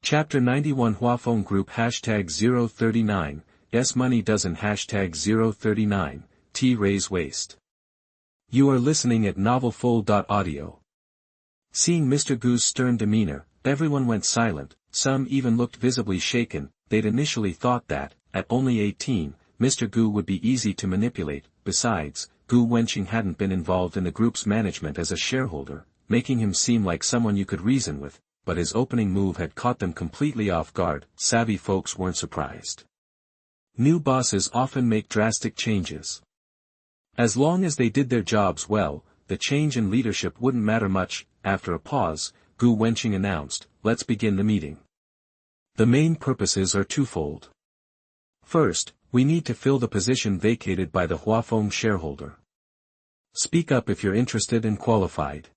Chapter 91 Huafeng Group #039, S Money Doesn't #039, T Raise Waste. You are listening at novelfull.audio. Seeing Mr. Gu's stern demeanor, everyone went silent, some even looked visibly shaken. They'd initially thought that, at only 18, Mr. Gu would be easy to manipulate. Besides, Gu Wenqing hadn't been involved in the group's management as a shareholder, making him seem like someone you could reason with, but his opening move had caught them completely off guard. Savvy folks weren't surprised. New bosses often make drastic changes. As long as they did their jobs well, the change in leadership wouldn't matter much. After a pause, Gu Wenqing announced, "Let's begin the meeting. The main purposes are twofold. First, we need to fill the position vacated by the Huafeng shareholder. Speak up if you're interested and qualified.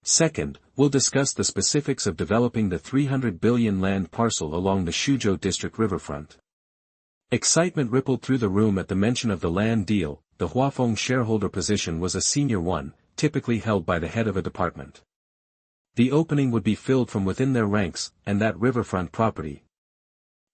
Second, we'll discuss the specifics of developing the 300 billion land parcel along the Suzhou district riverfront." Excitement rippled through the room at the mention of the land deal. The Huafeng shareholder position was a senior one, typically held by the head of a department. The opening would be filled from within their ranks, and that riverfront property.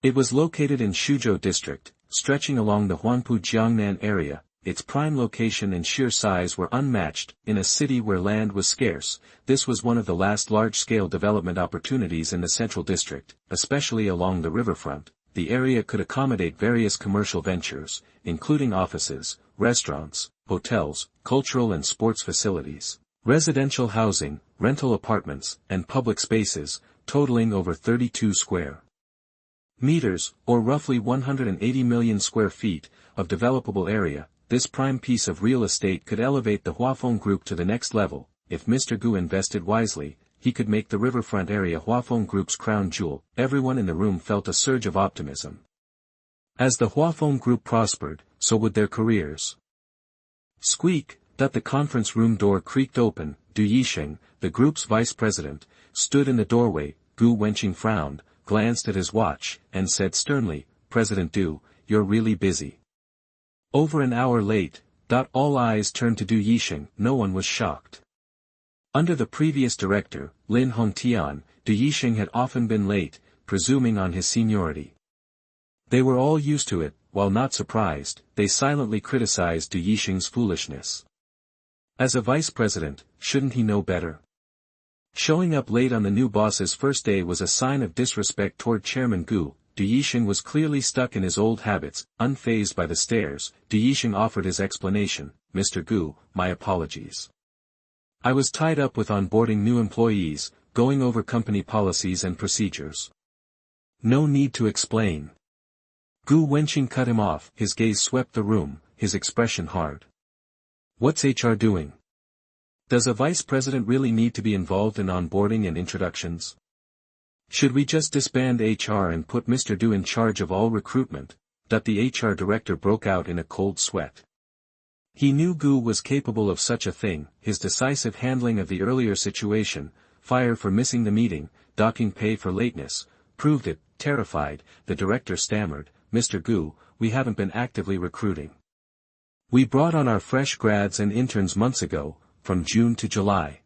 It was located in Suzhou district, stretching along the Huangpu-Jiangnan area. Its prime location and sheer size were unmatched. In a city where land was scarce, this was one of the last large-scale development opportunities in the central district, especially along the riverfront. The area could accommodate various commercial ventures, including offices, restaurants, hotels, cultural and sports facilities, residential housing, rental apartments, and public spaces, totaling over 32 square meters, or roughly 180 million square feet, of developable area. This prime piece of real estate could elevate the Huafeng Group to the next level. If Mr. Gu invested wisely, he could make the riverfront area Huafeng Group's crown jewel. Everyone in the room felt a surge of optimism. As the Huafeng Group prospered, so would their careers. Squeak! That the conference room door creaked open. Du Yixing, the group's vice president, stood in the doorway. Gu Wenqing frowned, glanced at his watch, and said sternly, "President Du, you're really busy." Over an hour late. All eyes turned to Du Yixing. No one was shocked. Under the previous director, Lin Hongtian, Du Yixing had often been late, presuming on his seniority. They were all used to it. While not surprised, they silently criticized Du Yixing's foolishness. As a vice president, shouldn't he know better? Showing up late on the new boss's first day was a sign of disrespect toward Chairman Gu. Du Yixing was clearly stuck in his old habits. Unfazed by the stares, Du Yixing offered his explanation. "Mr. Gu, my apologies. I was tied up with onboarding new employees, going over company policies and procedures." "No need to explain." Gu Wenqing cut him off. His gaze swept the room, his expression hard. "What's HR doing? Does a vice president really need to be involved in onboarding and introductions? Should we just disband HR and put Mr. Du in charge of all recruitment?" The HR director broke out in a cold sweat. He knew Gu was capable of such a thing. His decisive handling of the earlier situation, fire for missing the meeting, docking pay for lateness, proved it. Terrified, the director stammered, "Mr. Gu, we haven't been actively recruiting. We brought on our fresh grads and interns months ago, from June to July.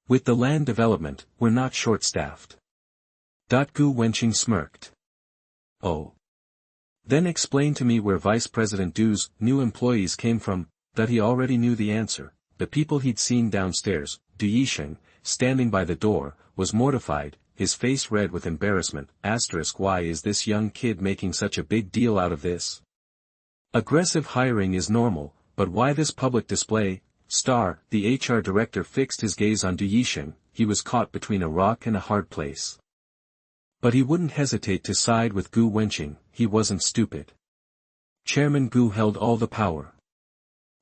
With the land development, we're not short-staffed." Gu Wenqing smirked. "Oh. Then explain to me where Vice President Du's new employees came from." He already knew the answer. The people he'd seen downstairs. Du Yixing, standing by the door, was mortified, his face red with embarrassment. Why is this young kid making such a big deal out of this? Aggressive hiring is normal, but why this public display? The HR director fixed his gaze on Du Yixing. He was caught between a rock and a hard place. But he wouldn't hesitate to side with Gu Wenqing. He wasn't stupid. Chairman Gu held all the power.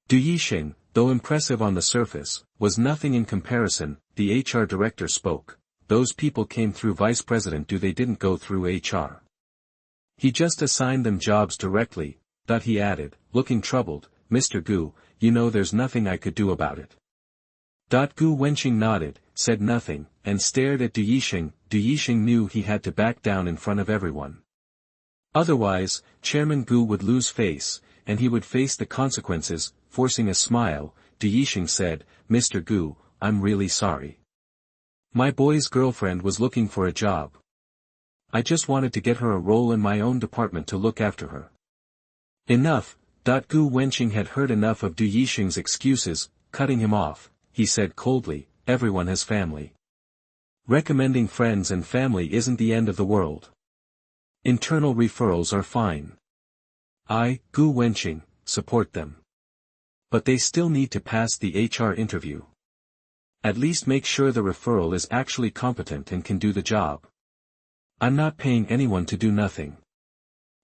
Du Yixing, though impressive on the surface, was nothing in comparison. The HR director spoke. "Those people came through Vice President Du. They didn't go through HR. He just assigned them jobs directly." He added, looking troubled, "Mr. Gu, you know there's nothing I could do about it." Gu Wenqing nodded, said nothing, and stared at Du Yixing. Du Yixing knew he had to back down in front of everyone. Otherwise, Chairman Gu would lose face, and he would face the consequences. Forcing a smile, Du Yixing said, "Mr. Gu, I'm really sorry. My boy's girlfriend was looking for a job. I just wanted to get her a role in my own department to look after her. Enough. Gu Wenqing had heard enough of Du Yixing's excuses. Cutting him off, he said coldly, everyone has family. Recommending friends and family isn't the end of the world. Internal referrals are fine. Gu Wenqing, support them. But they still need to pass the HR interview. At least make sure the referral is actually competent and can do the job. I'm not paying anyone to do nothing.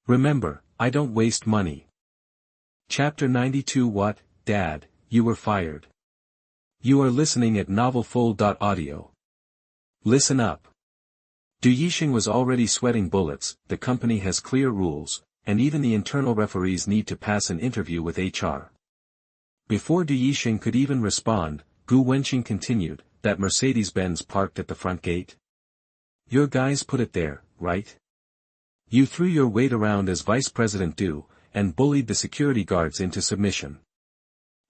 Remember, I don't waste money. Chapter 92. What, Dad, you were fired. You are listening at novelfull.audio. Listen up. Du Yixing was already sweating bullets. The company has clear rules, and even the internal referees need to pass an interview with HR. Before Du Yixing could even respond, Gu Wenqing continued, that Mercedes-Benz parked at the front gate? Your guys put it there, right? You threw your weight around as Vice President Du, and bullied the security guards into submission.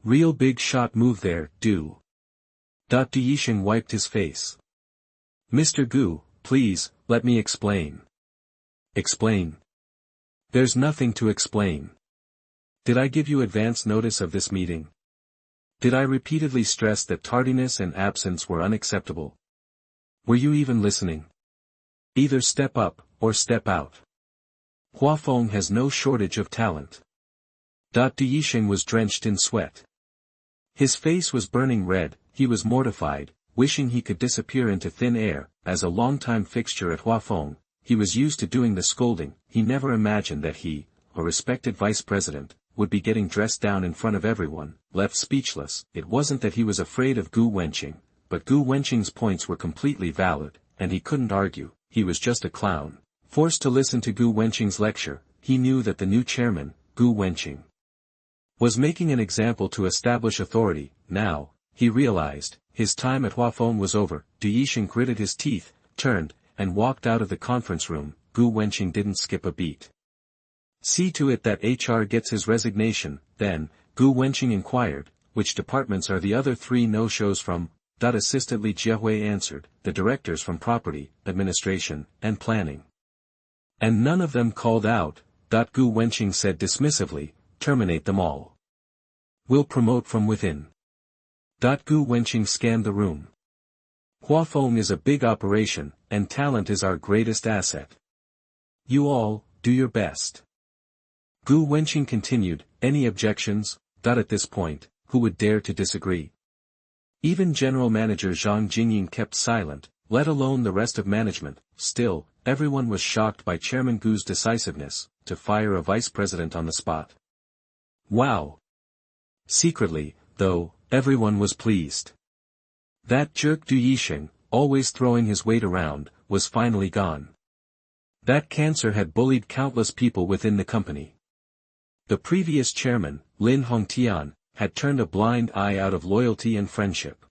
Real big shot move there, Du. Du Yixing wiped his face. Mr. Gu, please, let me explain. Explain? There's nothing to explain. Did I give you advance notice of this meeting? Did I repeatedly stress that tardiness and absence were unacceptable? Were you even listening? Either step up, or step out. Huafeng has no shortage of talent. Du Yixing was drenched in sweat. His face was burning red. He was mortified, wishing he could disappear into thin air. As a longtime fixture at Huafeng, he was used to doing the scolding. He never imagined that he, a respected vice president, would be getting dressed down in front of everyone. Left speechless, it wasn't that he was afraid of Gu Wenqing, but Gu Wenqing's points were completely valid, and he couldn't argue. He was just a clown. Forced to listen to Gu Wenqing's lecture, he knew that the new chairman, Gu Wenqing, was making an example to establish authority. Now, he realized, his time at Huafeng was over. Du Yixing gritted his teeth, turned, and walked out of the conference room. Gu Wenqing didn't skip a beat. See to it that HR gets his resignation. Then, Gu Wenqing inquired, which departments are the other three no-shows from? Assistantly Jiehui answered, the directors from property, administration, and planning. And none of them called out. Gu Wenqing said dismissively, terminate them all. We'll promote from within. Gu Wenqing scanned the room. Huafeng is a big operation, and talent is our greatest asset. You all, do your best. Gu Wenqing continued, any objections? At this point, who would dare to disagree? Even General Manager Zhang Jingyin kept silent, let alone the rest of management. Still, everyone was shocked by Chairman Gu's decisiveness, to fire a vice president on the spot. Wow! Secretly, though, everyone was pleased. That jerk Du Yixing, always throwing his weight around, was finally gone. That cancer had bullied countless people within the company. The previous chairman, Lin Hongtian, had turned a blind eye out of loyalty and friendship.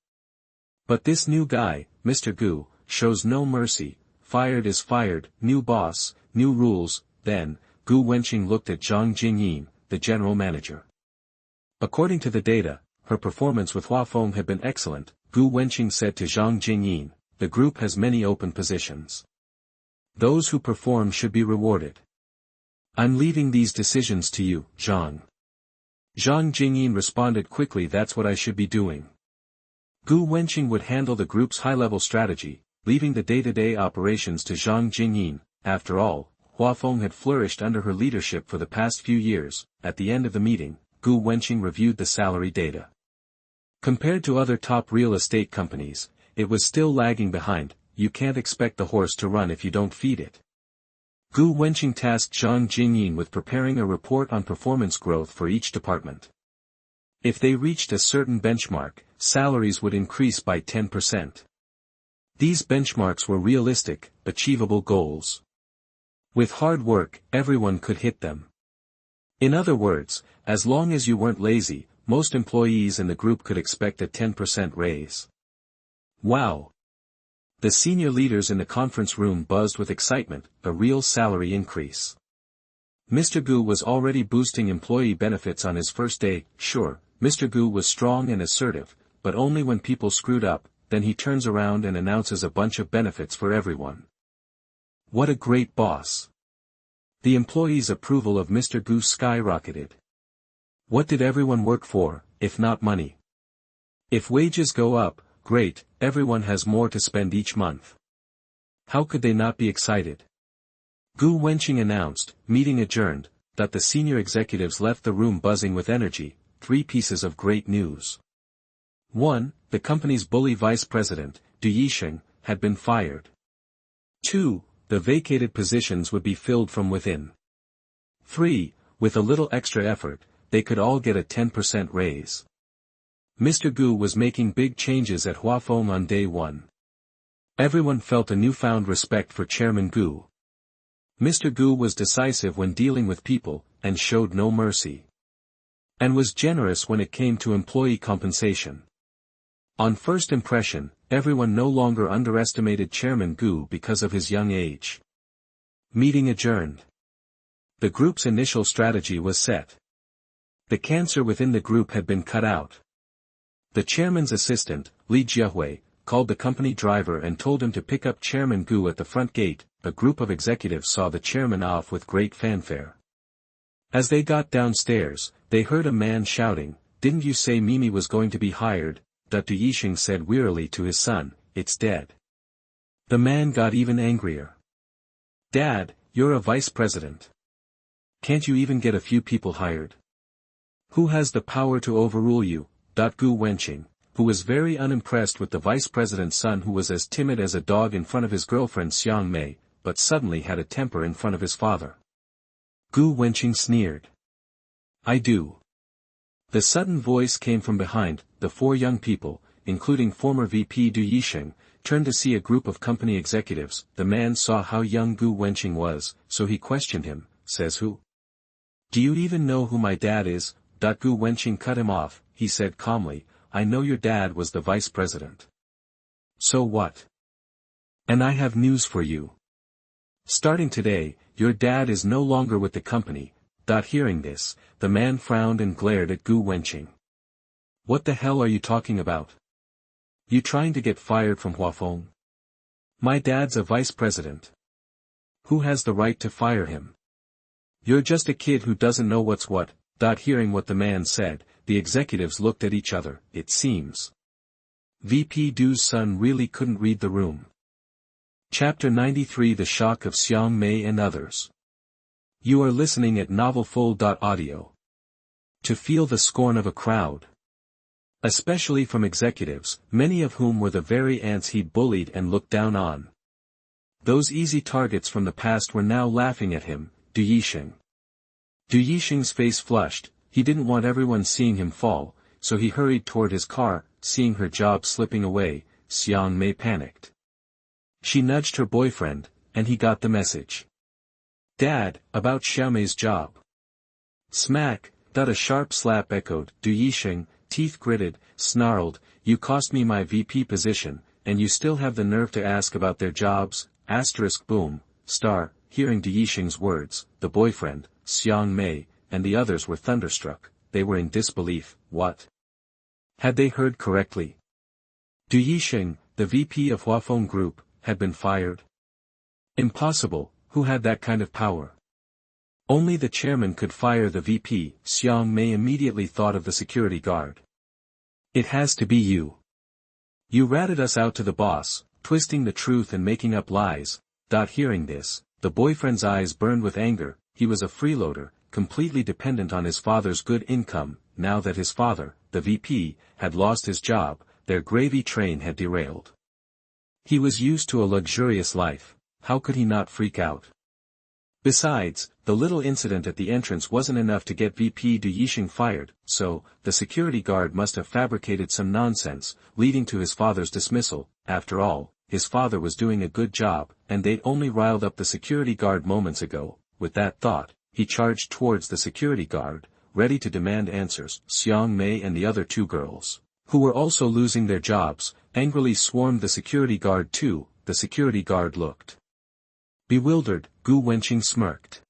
But this new guy, Mr. Gu, shows no mercy. Fired is fired, new boss, new rules. Then, Gu Wenqing looked at Zhang Jingyin, the general manager. According to the data, her performance with Huafeng had been excellent. Gu Wenqing said to Zhang Jingyin, the group has many open positions. Those who perform should be rewarded. I'm leaving these decisions to you, Zhang. Zhang Jingyin responded quickly, that's what I should be doing. Gu Wenqing would handle the group's high-level strategy, leaving the day-to-day operations to Zhang Jingyin. After all, Huafeng had flourished under her leadership for the past few years. At the end of the meeting, Gu Wenqing reviewed the salary data. Compared to other top real estate companies, it was still lagging behind. You can't expect the horse to run if you don't feed it. Gu Wenqing tasked Zhang Jingyin with preparing a report on performance growth for each department. If they reached a certain benchmark, salaries would increase by 10%. These benchmarks were realistic, achievable goals. With hard work, everyone could hit them. In other words, as long as you weren't lazy, most employees in the group could expect a 10% raise. Wow! The senior leaders in the conference room buzzed with excitement, a real salary increase. Mr. Gu was already boosting employee benefits on his first day. Sure, Mr. Gu was strong and assertive, but only when people screwed up. Then he turns around and announces a bunch of benefits for everyone. What a great boss. The employees' approval of Mr. Gu skyrocketed. What did everyone work for, if not money? If wages go up, great, everyone has more to spend each month. How could they not be excited? Gu Wenqing announced, meeting adjourned, that the senior executives left the room buzzing with energy. 3 pieces of great news. 1. The company's bully vice president, Du Yixing, had been fired. 2. The vacated positions would be filled from within. 3. With a little extra effort, they could all get a 10% raise. Mr. Gu was making big changes at Huafeng on day 1. Everyone felt a newfound respect for Chairman Gu. Mr. Gu was decisive when dealing with people, and showed no mercy. And was generous when it came to employee compensation. On first impression, everyone no longer underestimated Chairman Gu because of his young age. Meeting adjourned. The group's initial strategy was set. The cancer within the group had been cut out. The chairman's assistant, Li Jiahui, called the company driver and told him to pick up Chairman Gu at the front gate. A group of executives saw the chairman off with great fanfare. As they got downstairs, they heard a man shouting, "Didn't you say Mimi was going to be hired?" Du Yixing said wearily to his son, "It's dead." The man got even angrier. "Dad, you're a vice president. Can't you even get a few people hired? Who has the power to overrule you?" Gu Wenqing, who was very unimpressed with the vice president's son who was as timid as a dog in front of his girlfriend Xiang Mei, but suddenly had a temper in front of his father. Gu Wenqing sneered. "I do." The sudden voice came from behind. The 4 young people, including former VP Du Yixing, turned to see a group of company executives. The man saw how young Gu Wenqing was, so he questioned him, "Says who? Do you even know who my dad is?" Gu Wenqing cut him off. He said calmly, "I know your dad was the vice president. So what? And I have news for you. Starting today, your dad is no longer with the company." Hearing this, the man frowned and glared at Gu Wenqing. "What the hell are you talking about? You trying to get fired from Huafeng? My dad's a vice president. Who has the right to fire him? You're just a kid who doesn't know what's what." Hearing what the man said, the executives looked at each other. It seems VP Du's son really couldn't read the room. Chapter 93: The Shock of Xiang Mei and Others. You are listening at novelfull.audio. To feel the scorn of a crowd. Especially from executives, many of whom were the very ants he'd bullied and looked down on. Those easy targets from the past were now laughing at him. Du Yixing. Du Yixing's face flushed. He didn't want everyone seeing him fall, so he hurried toward his car. Seeing her job slipping away, Xiang Mei panicked. She nudged her boyfriend, and he got the message. "Dad, about Xiang Mei's job." Smack, a sharp slap echoed. Du Yixing, teeth gritted, snarled, "You cost me my VP position, and you still have the nerve to ask about their jobs?" Boom, star. Hearing Du Yixing's words, the boyfriend, Xiang Mei, and the others were thunderstruck. They were in disbelief. What? Had they heard correctly? Du Yixing, the VP of Huafeng Group, had been fired? Impossible. Who had that kind of power? Only the chairman could fire the VP. Xiang Mei immediately thought of the security guard. "It has to be you. You ratted us out to the boss, twisting the truth and making up lies." Hearing this, the boyfriend's eyes burned with anger. He was a freeloader, completely dependent on his father's good income. Now that his father, the VP, had lost his job, their gravy train had derailed. He was used to a luxurious life. How could he not freak out? Besides, the little incident at the entrance wasn't enough to get VP Du Yixing fired, so, the security guard must have fabricated some nonsense, leading to his father's dismissal. After all, his father was doing a good job, and they'd only riled up the security guard moments ago. With that thought, he charged towards the security guard, ready to demand answers. Xiang Mei and the other 2 girls, who were also losing their jobs, angrily swarmed the security guard too. The security guard looked bewildered. Gu Wenqing smirked.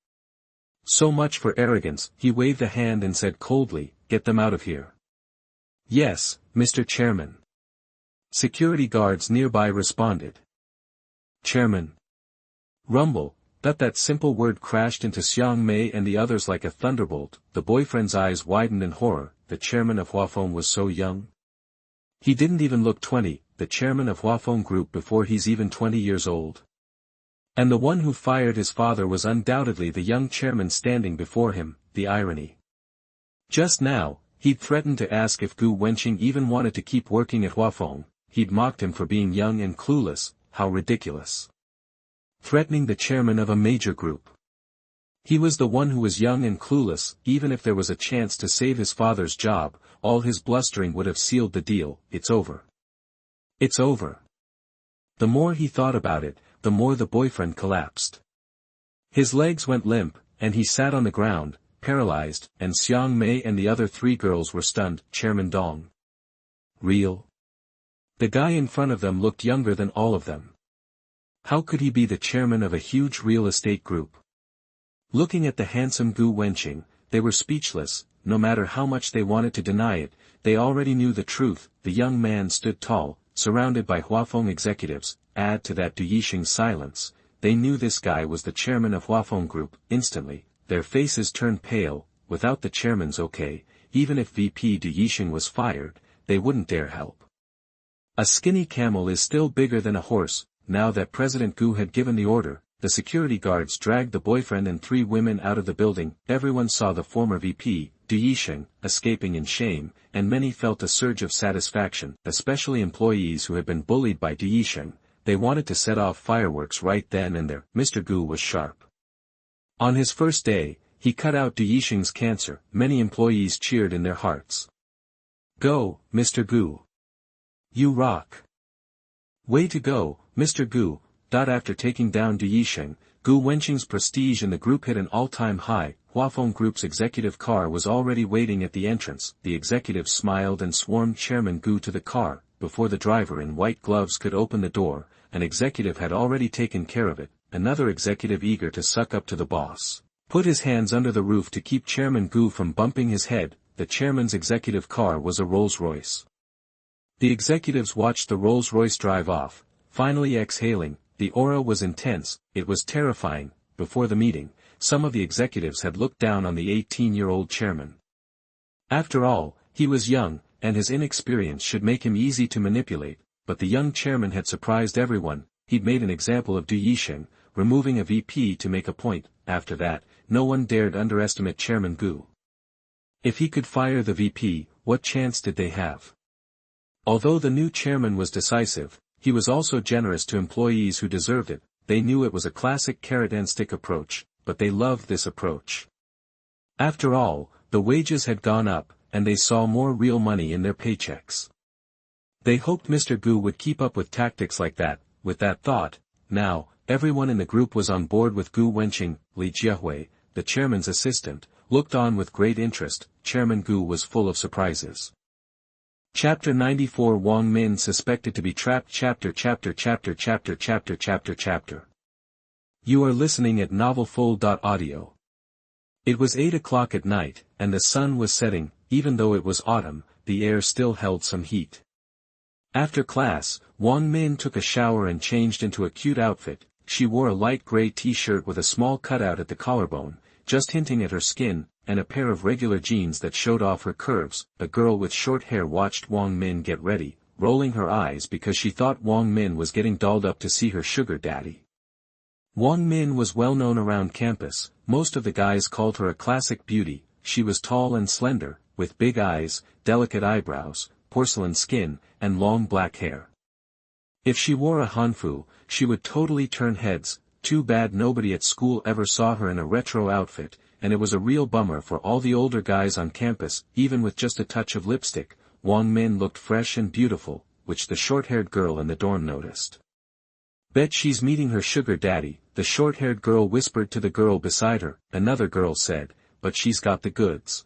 "So much for arrogance." He waved a hand and said coldly, "Get them out of here." "Yes, Mr. Chairman." Security guards nearby responded. "Chairman." Rumble, that simple word crashed into Xiang Mei and the others like a thunderbolt. The boyfriend's eyes widened in horror. The chairman of Huafeng was so young. He didn't even look 20, the chairman of Huafeng Group before he's even 20 years old. And the one who fired his father was undoubtedly the young chairman standing before him, the irony. Just now, he'd threatened to ask if Gu Wenqing even wanted to keep working at Huafeng. He'd mocked him for being young and clueless. How ridiculous. Threatening the chairman of a major group. He was the one who was young and clueless. Even if there was a chance to save his father's job, all his blustering would have sealed the deal. It's over. It's over. The more he thought about it, the more the boyfriend collapsed. His legs went limp, and he sat on the ground, paralyzed, and Xiang Mei and the other three girls were stunned. Chairman Dong. Real? The guy in front of them looked younger than all of them. How could he be the chairman of a huge real estate group? Looking at the handsome Gu Wenqing, they were speechless. No matter how much they wanted to deny it, they already knew the truth. The young man stood tall, surrounded by Huafeng executives. Add to that Du Yixing's silence, they knew this guy was the chairman of Huafeng Group. Instantly, their faces turned pale. Without the chairman's okay, even if VP Du Yixing was fired, they wouldn't dare help. A skinny camel is still bigger than a horse. Now that President Gu had given the order, the security guards dragged the boyfriend and three women out of the building. Everyone saw the former VP, Du Yixing, escaping in shame, and many felt a surge of satisfaction, especially employees who had been bullied by Du Yixing. They wanted to set off fireworks right then and there. Mr. Gu was sharp. On his first day, he cut out Du Yixing's cancer. Many employees cheered in their hearts. Go, Mr. Gu. You rock. Way to go, Mr. Gu. After taking down Du Yixing, Gu Wenqing's prestige in the group hit an all-time high. Huafeng Group's executive car was already waiting at the entrance. The executives smiled and swarmed Chairman Gu to the car. Before the driver in white gloves could open the door, an executive had already taken care of it. Another executive eager to suck up to the boss put his hands under the roof to keep Chairman Gu from bumping his head. The chairman's executive car was a Rolls-Royce. The executives watched the Rolls-Royce drive off, finally exhaling. The aura was intense, it was terrifying. Before the meeting, some of the executives had looked down on the 18-year-old chairman. After all, he was young, and his inexperience should make him easy to manipulate, but the young chairman had surprised everyone. He'd made an example of Du Yixing, removing a VP to make a point. After that, no one dared underestimate Chairman Gu. If he could fire the VP, what chance did they have? Although the new chairman was decisive, he was also generous to employees who deserved it. They knew it was a classic carrot-and-stick approach, but they loved this approach. After all, the wages had gone up, and they saw more real money in their paychecks. They hoped Mr. Gu would keep up with tactics like that. With that thought, now, everyone in the group was on board with Gu Wenqing. Li Jiahui, the chairman's assistant, looked on with great interest. Chairman Gu was full of surprises. Chapter 94 Wang Min suspected to be trapped. Chapter. You are listening at novelfull.audio. It was 8 o'clock at night, and the sun was setting. Even though it was autumn, the air still held some heat. After class, Wang Min took a shower and changed into a cute outfit. She wore a light gray t-shirt with a small cutout at the collarbone, just hinting at her skin, and a pair of regular jeans that showed off her curves. A girl with short hair watched Wang Min get ready, rolling her eyes because she thought Wang Min was getting dolled up to see her sugar daddy. Wang Min was well known around campus. Most of the guys called her a classic beauty. She was tall and slender, with big eyes, delicate eyebrows, porcelain skin, and long black hair. If she wore a hanfu, she would totally turn heads. Too bad nobody at school ever saw her in a retro outfit, and it was a real bummer for all the older guys on campus. Even with just a touch of lipstick, Wang Min looked fresh and beautiful, which the short-haired girl in the dorm noticed. Bet she's meeting her sugar daddy, the short-haired girl whispered to the girl beside her. Another girl said, but she's got the goods.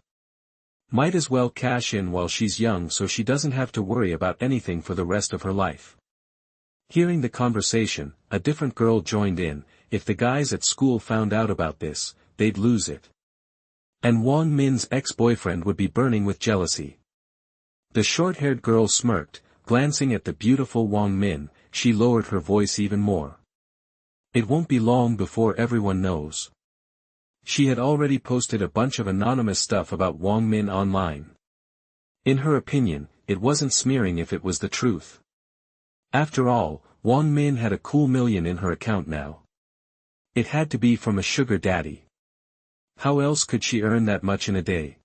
Might as well cash in while she's young so she doesn't have to worry about anything for the rest of her life. Hearing the conversation, a different girl joined in. If the guys at school found out about this, they'd lose it. And Wang Min's ex-boyfriend would be burning with jealousy. The short-haired girl smirked, glancing at the beautiful Wang Min. She lowered her voice even more. It won't be long before everyone knows. She had already posted a bunch of anonymous stuff about Wang Min online. In her opinion, it wasn't smearing if it was the truth. After all, Wang Min had a cool million in her account now. It had to be from a sugar daddy. How else could she earn that much in a day?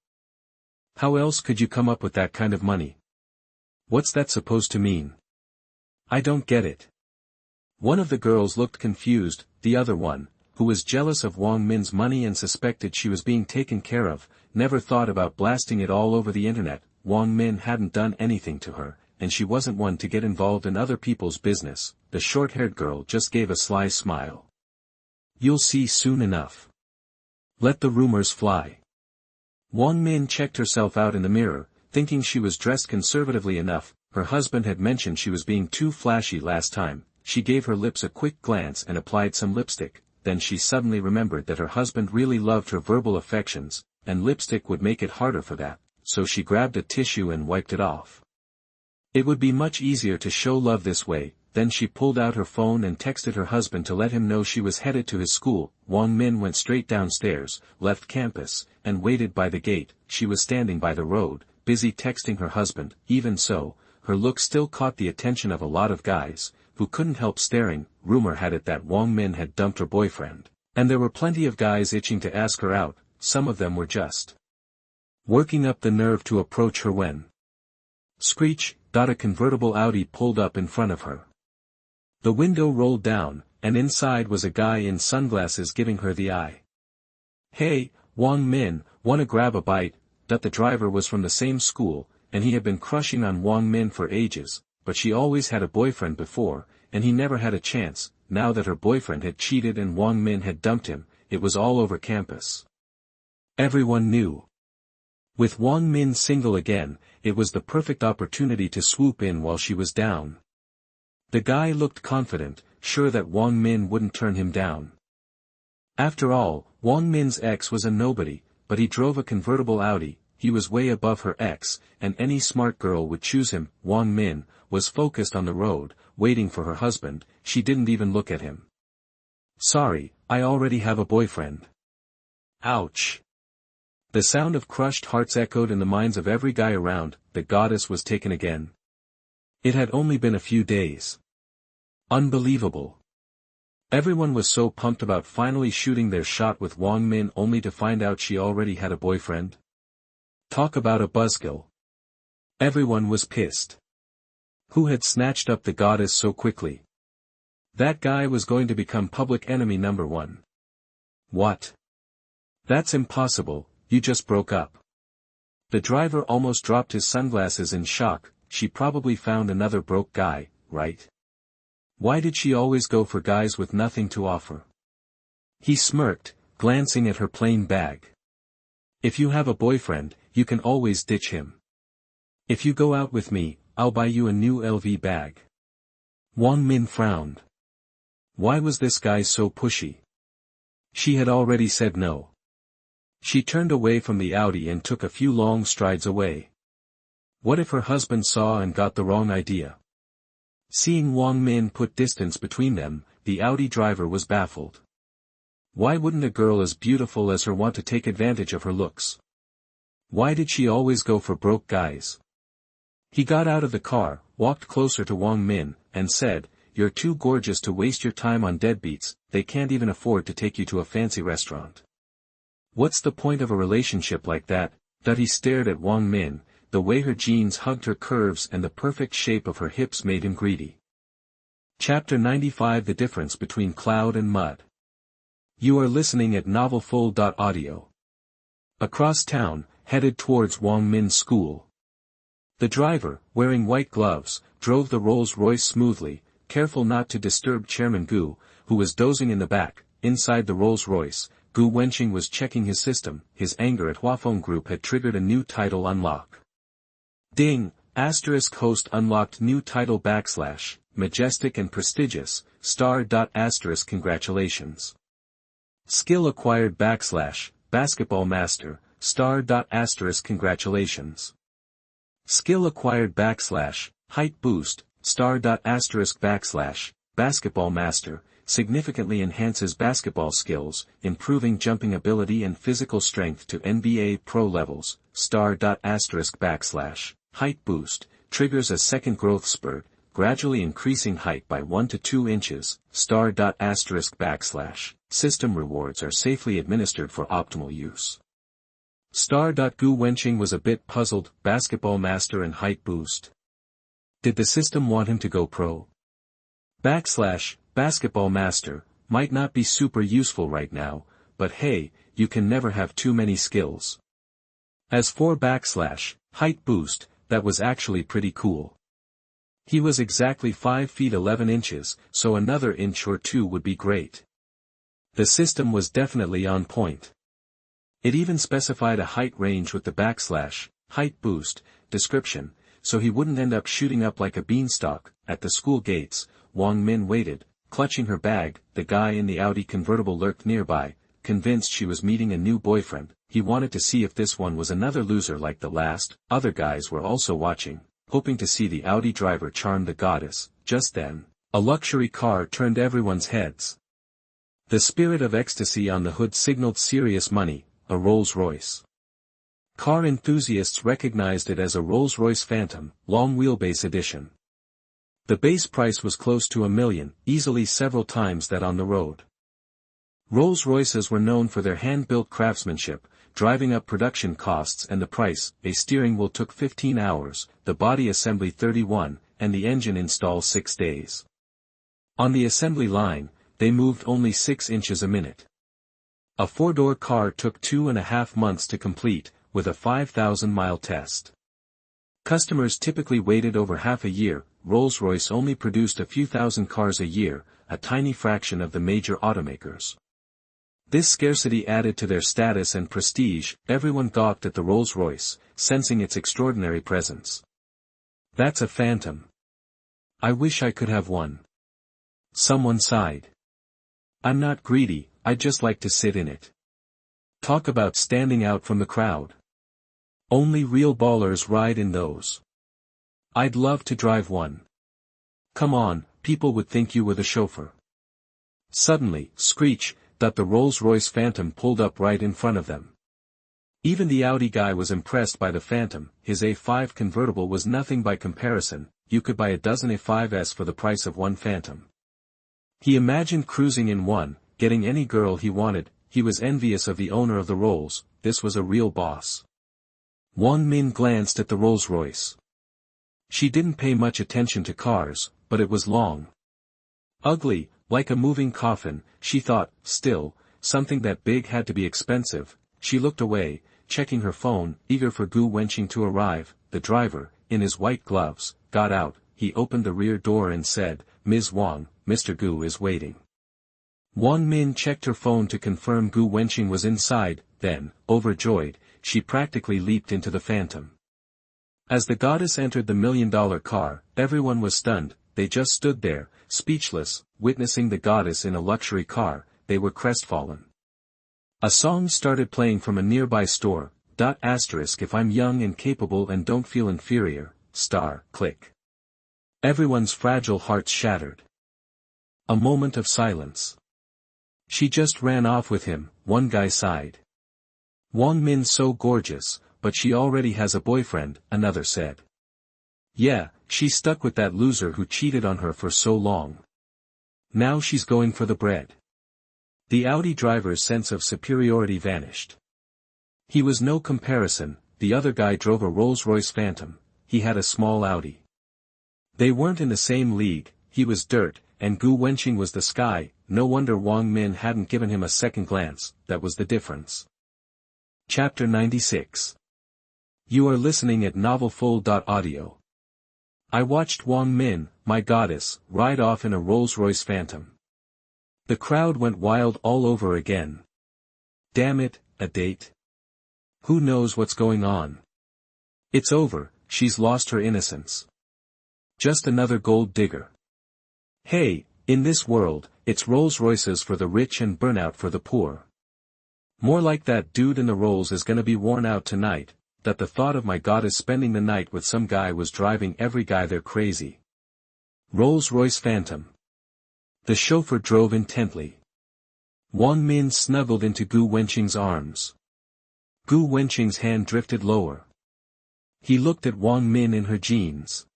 How else could you come up with that kind of money? What's that supposed to mean? I don't get it. One of the girls looked confused, the other one, who was jealous of Wang Min's money and suspected she was being taken care of, never thought about blasting it all over the internet. Wang Min hadn't done anything to her, and she wasn't one to get involved in other people's business. The short-haired girl just gave a sly smile. You'll see soon enough. Let the rumors fly. Wang Min checked herself out in the mirror, thinking she was dressed conservatively enough. Her husband had mentioned she was being too flashy last time. She gave her lips a quick glance and applied some lipstick. Then she suddenly remembered that her husband really loved her verbal affections, and lipstick would make it harder for that, so she grabbed a tissue and wiped it off. It would be much easier to show love this way. Then she pulled out her phone and texted her husband to let him know she was headed to his school. Wang Min went straight downstairs, left campus, and waited by the gate. She was standing by the road, busy texting her husband. Even so, her look still caught the attention of a lot of guys, who couldn't help staring. Rumor had it that Wang Min had dumped her boyfriend, and there were plenty of guys itching to ask her out. Some of them were just working up the nerve to approach her when screech! A convertible Audi pulled up in front of her. The window rolled down, and inside was a guy in sunglasses giving her the eye. Hey, Wang Min, wanna grab a bite? The driver was from the same school, and he had been crushing on Wang Min for ages, but she always had a boyfriend before, and he never had a chance. Now that her boyfriend had cheated and Wang Min had dumped him, it was all over campus. Everyone knew. With Wang Min single again, it was the perfect opportunity to swoop in while she was down. The guy looked confident, sure that Wang Min wouldn't turn him down. After all, Wang Min's ex was a nobody, but he drove a convertible Audi. He was way above her ex, and any smart girl would choose him. Wang Min was focused on the road, waiting for her husband. She didn't even look at him. Sorry, I already have a boyfriend. Ouch. The sound of crushed hearts echoed in the minds of every guy around. The goddess was taken again. It had only been a few days. Unbelievable. Everyone was so pumped about finally shooting their shot with Wang Min only to find out she already had a boyfriend. Talk about a buzzkill. Everyone was pissed. Who had snatched up the goddess so quickly? That guy was going to become public enemy number one. What? That's impossible, you just broke up. The driver almost dropped his sunglasses in shock. She probably found another broke guy, right? Why did she always go for guys with nothing to offer? He smirked, glancing at her plain bag. If you have a boyfriend, you can always ditch him. If you go out with me, I'll buy you a new LV bag. Wang Min frowned. Why was this guy so pushy? She had already said no. She turned away from the Audi and took a few long strides away. What if her husband saw and got the wrong idea? Seeing Wang Min put distance between them, the Audi driver was baffled. Why wouldn't a girl as beautiful as her want to take advantage of her looks? Why did she always go for broke guys? He got out of the car, walked closer to Wang Min, and said, "You're too gorgeous to waste your time on deadbeats. They can't even afford to take you to a fancy restaurant. What's the point of a relationship like that?" He stared at Wang Min. The way her jeans hugged her curves and the perfect shape of her hips made him greedy. Chapter 95: The Difference Between Cloud and Mud. You are listening at novelfull.audio. Across town, headed towards Wang Min's school. The driver, wearing white gloves, drove the Rolls-Royce smoothly, careful not to disturb Chairman Gu, who was dozing in the back. Inside the Rolls-Royce, Gu Wenqing was checking his system. His anger at Huafeng Group had triggered a new title unlock. Ding! Host unlocked new title / majestic and prestigious, **** congratulations. Skill acquired / basketball master, **** congratulations. Skill acquired / height boost, **** basketball master, significantly enhances basketball skills, improving jumping ability and physical strength to NBA pro levels. Height boost, triggers a second growth spurt, gradually increasing height by 1 to 2 inches. System rewards are safely administered for optimal use. .Gu Wenqing was a bit puzzled. Basketball master and height boost. Did the system want him to go pro? Basketball master, might not be super useful right now, but hey, you can never have too many skills. As for height boost, that was actually pretty cool. He was exactly 5 feet 11 inches, so another inch or two would be great. The system was definitely on point. It even specified a height range with the height boost description, so he wouldn't end up shooting up like a beanstalk. At the school gates, Wang Min waited, clutching her bag. The guy in the Audi convertible lurked nearby, convinced she was meeting a new boyfriend. He wanted to see if this one was another loser like the last. Other guys were also watching, hoping to see the Audi driver charm the goddess. Just then, a luxury car turned everyone's heads. The spirit of ecstasy on the hood signaled serious money, a Rolls-Royce. Car enthusiasts recognized it as a Rolls-Royce Phantom, long wheelbase edition. The base price was close to $1 million, easily several times that on the road. Rolls-Royces were known for their hand-built craftsmanship, driving up production costs and the price. A steering wheel took 15 hours, the body assembly 31, and the engine install 6 days. On the assembly line, they moved only 6 inches a minute. A 4-door car took 2.5 months to complete, with a 5,000-mile test. Customers typically waited over half a year. Rolls-Royce only produced a few thousand cars a year, a tiny fraction of the major automakers. This scarcity added to their status and prestige. Everyone gawked at the Rolls-Royce, sensing its extraordinary presence. That's a Phantom. I wish I could have one. Someone sighed. I'm not greedy, I'd just like to sit in it. Talk about standing out from the crowd. Only real ballers ride in those. I'd love to drive one. Come on, people would think you were the chauffeur. Suddenly, screech, that the Rolls-Royce Phantom pulled up right in front of them. Even the Audi guy was impressed by the Phantom. His A5 convertible was nothing by comparison. You could buy a dozen A5s for the price of one Phantom. He imagined cruising in one, getting any girl he wanted. He was envious of the owner of the Rolls. This was a real boss. Wang Min glanced at the Rolls-Royce. She didn't pay much attention to cars, but it was long. Ugly, like a moving coffin, she thought. Still, something that big had to be expensive. She looked away, checking her phone, eager for Gu Wenqing to arrive. The driver, in his white gloves, got out. He opened the rear door and said, "Ms. Wang, Mr. Gu is waiting." Wang Min checked her phone to confirm Gu Wenqing was inside. Then, overjoyed, she practically leaped into the Phantom. As the goddess entered the $1 million car, everyone was stunned. They just stood there, speechless, witnessing the goddess in a luxury car. They were crestfallen. A song started playing from a nearby store. If I'm young and capable and don't feel inferior, click. Everyone's fragile hearts shattered. A moment of silence. She just ran off with him, one guy sighed. Wang Min's so gorgeous, but she already has a boyfriend, another said. Yeah, she's stuck with that loser who cheated on her for so long. Now she's going for the bread. The Audi driver's sense of superiority vanished. He was no comparison. The other guy drove a Rolls-Royce Phantom. He had a small Audi. They weren't in the same league. He was dirt, and Gu Wenqing was the sky. No wonder Wang Min hadn't given him a second glance. That was the difference. Chapter 96. You are listening at novelfull.audio. I watched Wang Min, my goddess, ride off in a Rolls-Royce Phantom. The crowd went wild all over again. Damn it, a date? Who knows what's going on? It's over, she's lost her innocence. Just another gold digger. Hey, in this world, it's Rolls-Royces for the rich and burnout for the poor. More like that dude in the Rolls is gonna be worn out tonight. That the thought of my goddess spending the night with some guy was driving every guy there crazy. Rolls-Royce Phantom. The chauffeur drove intently. Wang Min snuggled into Gu Wenqing's arms. Gu Wenqing's hand drifted lower. He looked at Wang Min in her jeans.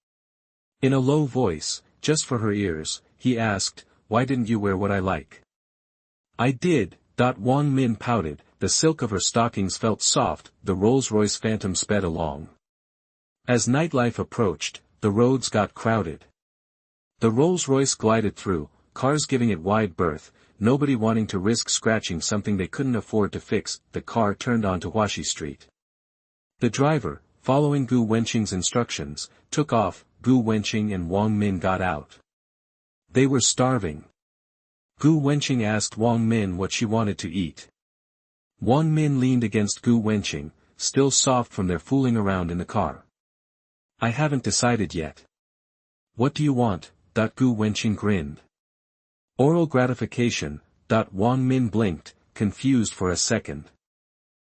In a low voice, just for her ears, he asked, "Why didn't you wear what I like?" "I did." Wang Min pouted, the silk of her stockings felt soft, the Rolls-Royce Phantom sped along. As nightlife approached, the roads got crowded. The Rolls-Royce glided through, cars giving it wide berth, nobody wanting to risk scratching something they couldn't afford to fix. The car turned onto Huaxi Street. The driver, following Gu Wenqing's instructions, took off. Gu Wenqing and Wang Min got out. They were starving. Gu Wenqing asked Wang Min what she wanted to eat. Wang Min leaned against Gu Wenqing, still soft from their fooling around in the car. "I haven't decided yet." "What do you want?" Gu Wenqing grinned. "Oral gratification." Wang Min blinked, confused for a second.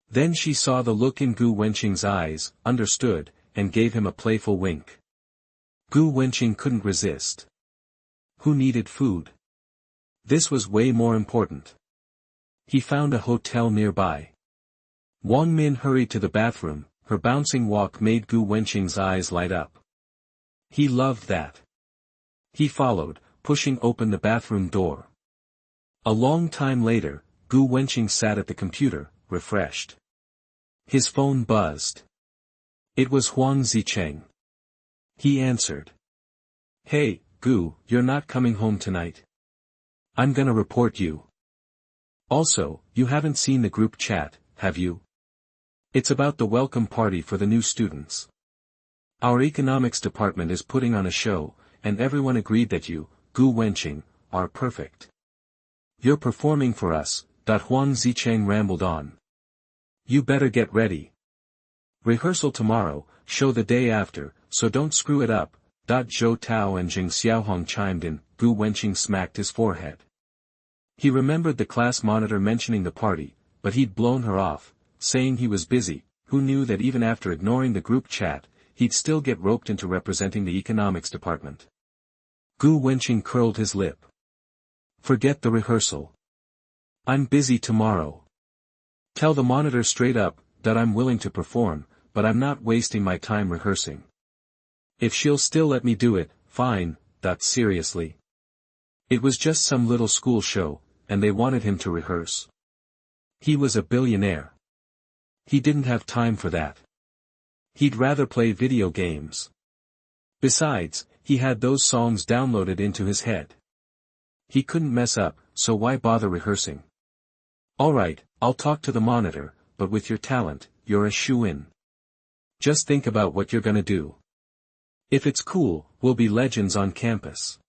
Then she saw the look in Gu Wenqing's eyes, understood, and gave him a playful wink. Gu Wenqing couldn't resist. Who needed food? This was way more important. He found a hotel nearby. Wang Min hurried to the bathroom, her bouncing walk made Gu Wenqing's eyes light up. He loved that. He followed, pushing open the bathroom door. A long time later, Gu Wenqing sat at the computer, refreshed. His phone buzzed. It was Huang Zicheng. He answered. "Hey, Gu, you're not coming home tonight. I'm gonna report you. Also, you haven't seen the group chat, have you? It's about the welcome party for the new students. Our economics department is putting on a show, and everyone agreed that you, Gu Wenqing, are perfect. You're performing for us." Huang Zicheng rambled on. "You better get ready. Rehearsal tomorrow, show the day after, so don't screw it up." Zhou Tao and Jing Xiaohong chimed in. Gu Wenqing smacked his forehead. He remembered the class monitor mentioning the party, but he'd blown her off, saying he was busy. Who knew that even after ignoring the group chat, he'd still get roped into representing the economics department? Gu Wenqing curled his lip. "Forget the rehearsal. I'm busy tomorrow. Tell the monitor straight up that I'm willing to perform, but I'm not wasting my time rehearsing. If she'll still let me do it, fine." Seriously. It was just some little school show, and they wanted him to rehearse. He was a billionaire. He didn't have time for that. He'd rather play video games. Besides, he had those songs downloaded into his head. He couldn't mess up, so why bother rehearsing? "Alright, I'll talk to the monitor, but with your talent, you're a shoo-in. Just think about what you're gonna do. If it's cool, we'll be legends on campus.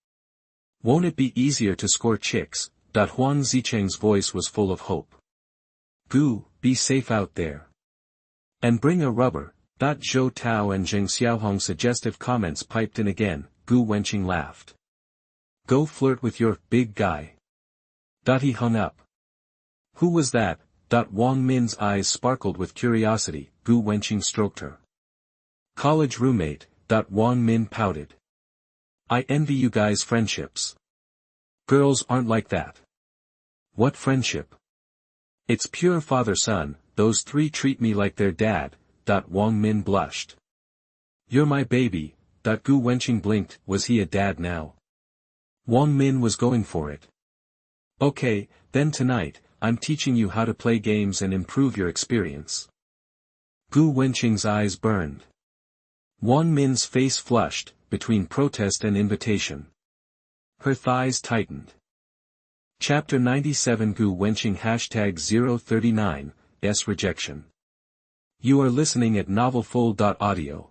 Won't it be easier to score chicks?" Huang Zicheng's voice was full of hope. "Gu, be safe out there. And bring a rubber." Zhou Tao and Jing Xiaohong's suggestive comments piped in again. Gu Wenqing laughed. "Go flirt with your big guy." He hung up. "Who was that?" Wang Min's eyes sparkled with curiosity. Gu Wenqing stroked her. "College roommate." Wang Min pouted. "I envy you guys' friendships. Girls aren't like that." "What friendship?" "It's pure father-son, those three treat me like their dad." Wang Min blushed. "You're my baby." Gu Wenqing blinked. Was he a dad now? Wang Min was going for it. "Okay, then tonight, I'm teaching you how to play games and improve your experience." Gu Wenqing's eyes burned. Wang Min's face flushed, between protest and invitation. Her thighs tightened. Chapter 97 Gu Wenqing #039, Rejection. You are listening at novelfull.audio.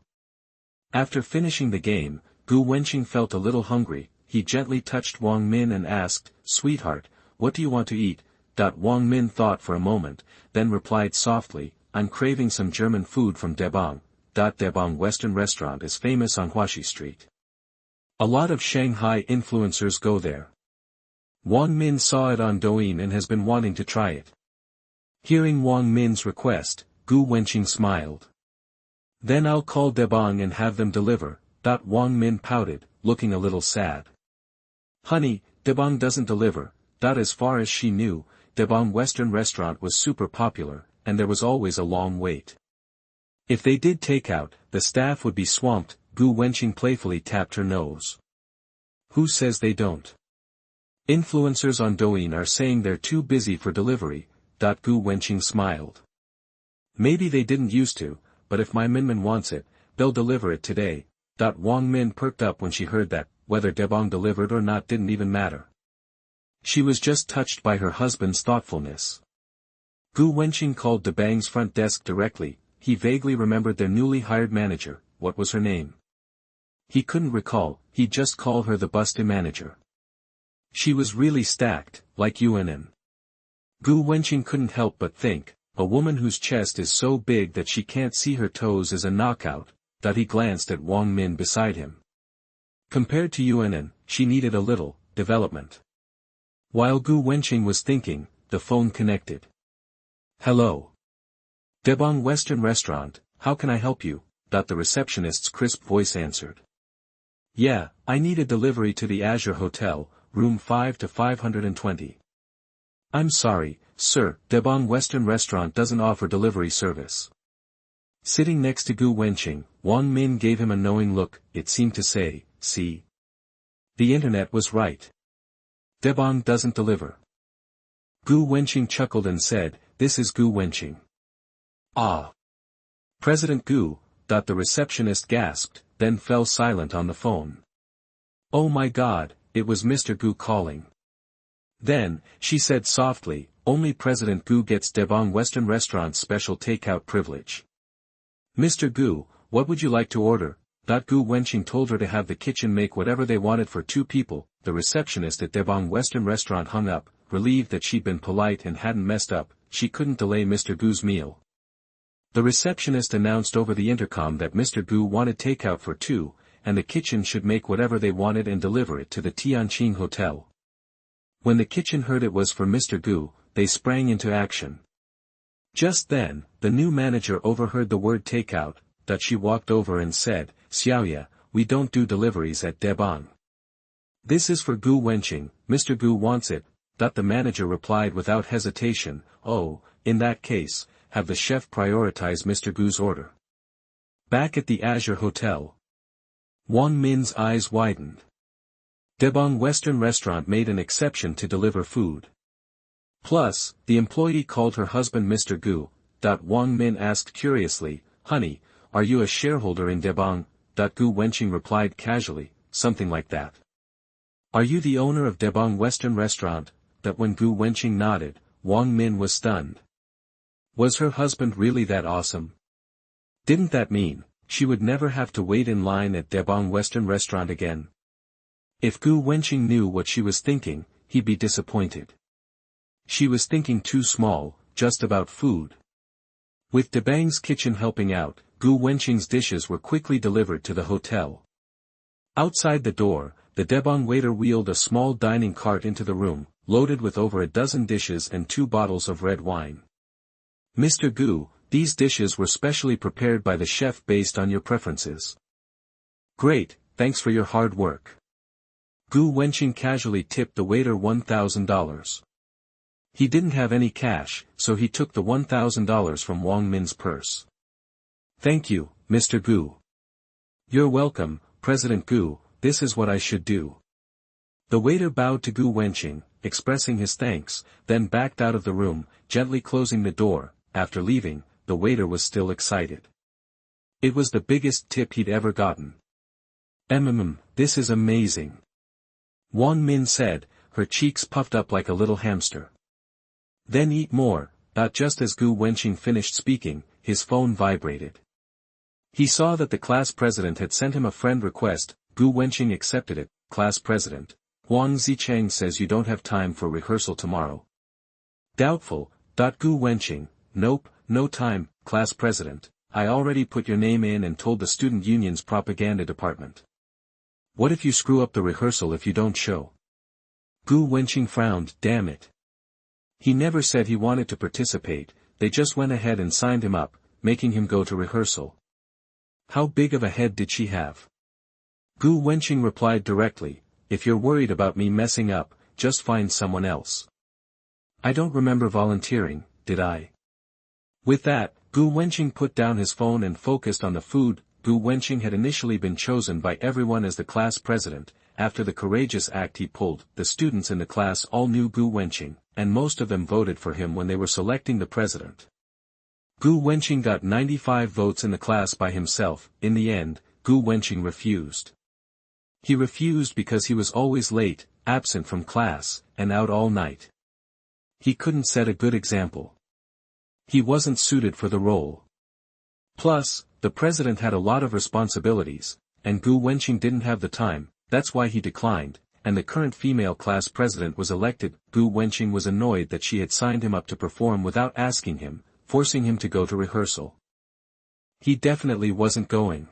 After finishing the game, Gu Wenqing felt a little hungry. He gently touched Wang Min and asked, "Sweetheart, what do you want to eat?" Wang Min thought for a moment, then replied softly, "I'm craving some German food from Debang." Debang Western restaurant is famous on Huaxi Street. A lot of Shanghai influencers go there. Wang Min saw it on Douyin and has been wanting to try it. Hearing Wang Min's request, Gu Wenqing smiled. "Then I'll call Debang and have them deliver." Wang Min pouted, looking a little sad. "Honey, Debang doesn't deliver. As far as she knew, Debang Western restaurant was super popular, and there was always a long wait. If they did takeout, the staff would be swamped. Gu Wenqing playfully tapped her nose. Who says they don't? Influencers on Douyin are saying they're too busy for delivery. Gu Wenqing smiled. Maybe they didn't used to, but if my Minmin wants it, they'll deliver it today. Wang Min perked up when she heard that. Whether Debang delivered or not didn't even matter. She was just touched by her husband's thoughtfulness. Gu Wenqing called Debang's front desk directly. He vaguely remembered their newly hired manager. What was her name? He couldn't recall. He'd just call her the busty manager. She was really stacked, like yuan. Gu Wenqing couldn't help but think, a woman whose chest is so big that she can't see her toes is a knockout. He glanced at Wang Min beside him. Compared to yuan, she needed a little development. While Gu Wenqing was thinking, the phone connected. Hello. Debang Western Restaurant, how can I help you? The receptionist's crisp voice answered. Yeah, I need a delivery to the Azure Hotel, room 5 to 520. I'm sorry, sir, Debang Western Restaurant doesn't offer delivery service. Sitting next to Gu Wenqing, Wang Min gave him a knowing look. It seemed to say, see. The internet was right. Debang doesn't deliver. Gu Wenqing chuckled and said, this is Gu Wenqing. Ah. President Gu, the receptionist gasped, then fell silent on the phone. Oh my God, it was Mr. Gu calling. Then, she said softly, only President Gu gets Debang Western Restaurant's special takeout privilege. Mr. Gu, what would you like to order? Gu Wenqing told her to have the kitchen make whatever they wanted for 2 people. The receptionist at Debang Western Restaurant hung up, relieved that she'd been polite and hadn't messed up. She couldn't delay Mr. Gu's meal. The receptionist announced over the intercom that Mr. Gu wanted takeout for 2, and the kitchen should make whatever they wanted and deliver it to the Tianqing Hotel. When the kitchen heard it was for Mr. Gu, they sprang into action. Just then, the new manager overheard the word takeout. She walked over and said, Xiaoya, we don't do deliveries at Debang. This is for Gu Wenqing. Mr. Gu wants it. The manager replied without hesitation, oh, in that case, have the chef prioritize Mr. Gu's order. Back at the Azure Hotel. Wang Min's eyes widened. Debang Western Restaurant made an exception to deliver food. Plus, the employee called her husband Mr. Gu. Wang Min asked curiously, honey, are you a shareholder in Debang? Gu Wenqing replied casually, something like that. Are you the owner of Debang Western Restaurant? When Gu Wenqing nodded, Wang Min was stunned. Was her husband really that awesome? Didn't that mean, she would never have to wait in line at Debang Western Restaurant again? If Gu Wenqing knew what she was thinking, he'd be disappointed. She was thinking too small, just about food. With Debang's kitchen helping out, Gu Wenqing's dishes were quickly delivered to the hotel. Outside the door, the Debang waiter wheeled a small dining cart into the room, loaded with over a dozen dishes and 2 bottles of red wine. Mr. Gu, these dishes were specially prepared by the chef based on your preferences. Great, thanks for your hard work. Gu Wenqing casually tipped the waiter $1,000. He didn't have any cash, so he took the $1,000 from Wang Min's purse. Thank you, Mr. Gu. You're welcome, President Gu, this is what I should do. The waiter bowed to Gu Wenqing, expressing his thanks, then backed out of the room, gently closing the door. After leaving, the waiter was still excited. It was the biggest tip he'd ever gotten. This is amazing. Wang Min said, her cheeks puffed up like a little hamster. Then eat more. Just as Gu Wenqing finished speaking, his phone vibrated. He saw that the class president had sent him a friend request. Gu Wenqing accepted it. Class president, Huang Zicheng says you don't have time for rehearsal tomorrow. Doubtful. Gu Wenqing, nope, no time, class president, I already put your name in and told the student union's propaganda department. What if you screw up the rehearsal if you don't show? Gu Wenqing frowned, damn it. He never said he wanted to participate, they just went ahead and signed him up, making him go to rehearsal. How big of a head did she have? Gu Wenqing replied directly, if you're worried about me messing up, just find someone else. I don't remember volunteering, did I? With that, Gu Wenqing put down his phone and focused on the food. Gu Wenqing had initially been chosen by everyone as the class president. After the courageous act he pulled, the students in the class all knew Gu Wenqing, and most of them voted for him when they were selecting the president. Gu Wenqing got 95 votes in the class by himself. In the end, Gu Wenqing refused. He refused because he was always late, absent from class, and out all night. He couldn't set a good example. He wasn't suited for the role. Plus, the president had a lot of responsibilities, and Gu Wenqing didn't have the time. That's why he declined, and the current female class president was elected. Gu Wenqing was annoyed that she had signed him up to perform without asking him, forcing him to go to rehearsal. He definitely wasn't going.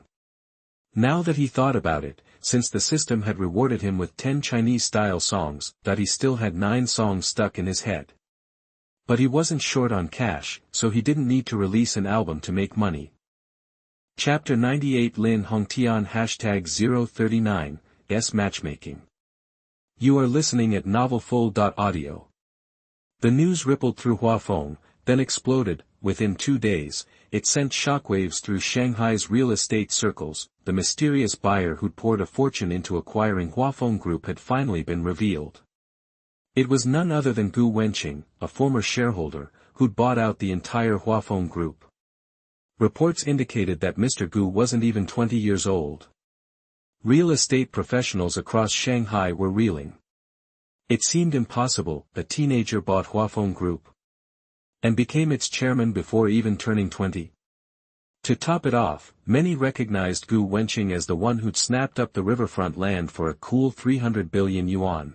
Now that he thought about it, since the system had rewarded him with 10 Chinese-style songs, that he still had 9 songs stuck in his head. But he wasn't short on cash, so he didn't need to release an album to make money. Chapter 98 Lin Hongtian #039 S Matchmaking. You are listening at novelfull.audio. The news rippled through Huafeng, then exploded. Within 2 days, it sent shockwaves through Shanghai's real estate circles. The mysterious buyer who'd poured a fortune into acquiring Huafeng Group had finally been revealed. It was none other than Gu Wenqing, a former shareholder, who'd bought out the entire Huafeng Group. Reports indicated that Mr. Gu wasn't even 20 years old. Real estate professionals across Shanghai were reeling. It seemed impossible. A teenager bought Huafeng Group and became its chairman before even turning 20. To top it off, many recognized Gu Wenqing as the one who'd snapped up the riverfront land for a cool 300 billion yuan.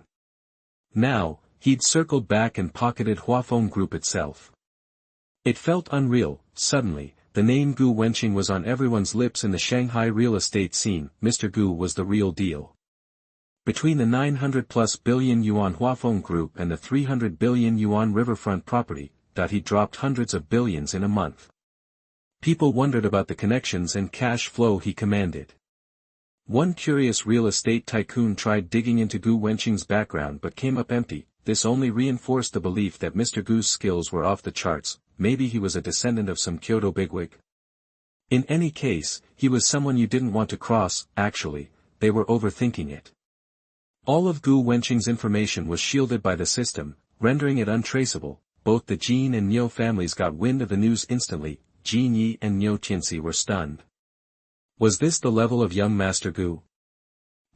Now, he'd circled back and pocketed Huafeng Group itself. It felt unreal. Suddenly, the name Gu Wenqing was on everyone's lips in the Shanghai real estate scene. Mr. Gu was the real deal. Between the 900+ billion yuan Huafeng Group and the 300 billion yuan riverfront property, he dropped hundreds of billions in a month. People wondered about the connections and cash flow he commanded. One curious real estate tycoon tried digging into Gu Wenqing's background but came up empty. This only reinforced the belief that Mr. Gu's skills were off the charts. Maybe he was a descendant of some Kyoto bigwig. In any case, he was someone you didn't want to cross. Actually, they were overthinking it. All of Gu Wenqing's information was shielded by the system, rendering it untraceable. Both the Jin and Niu families got wind of the news instantly. Jin Yi and Niu Tianxi were stunned. Was this the level of young Master Gu?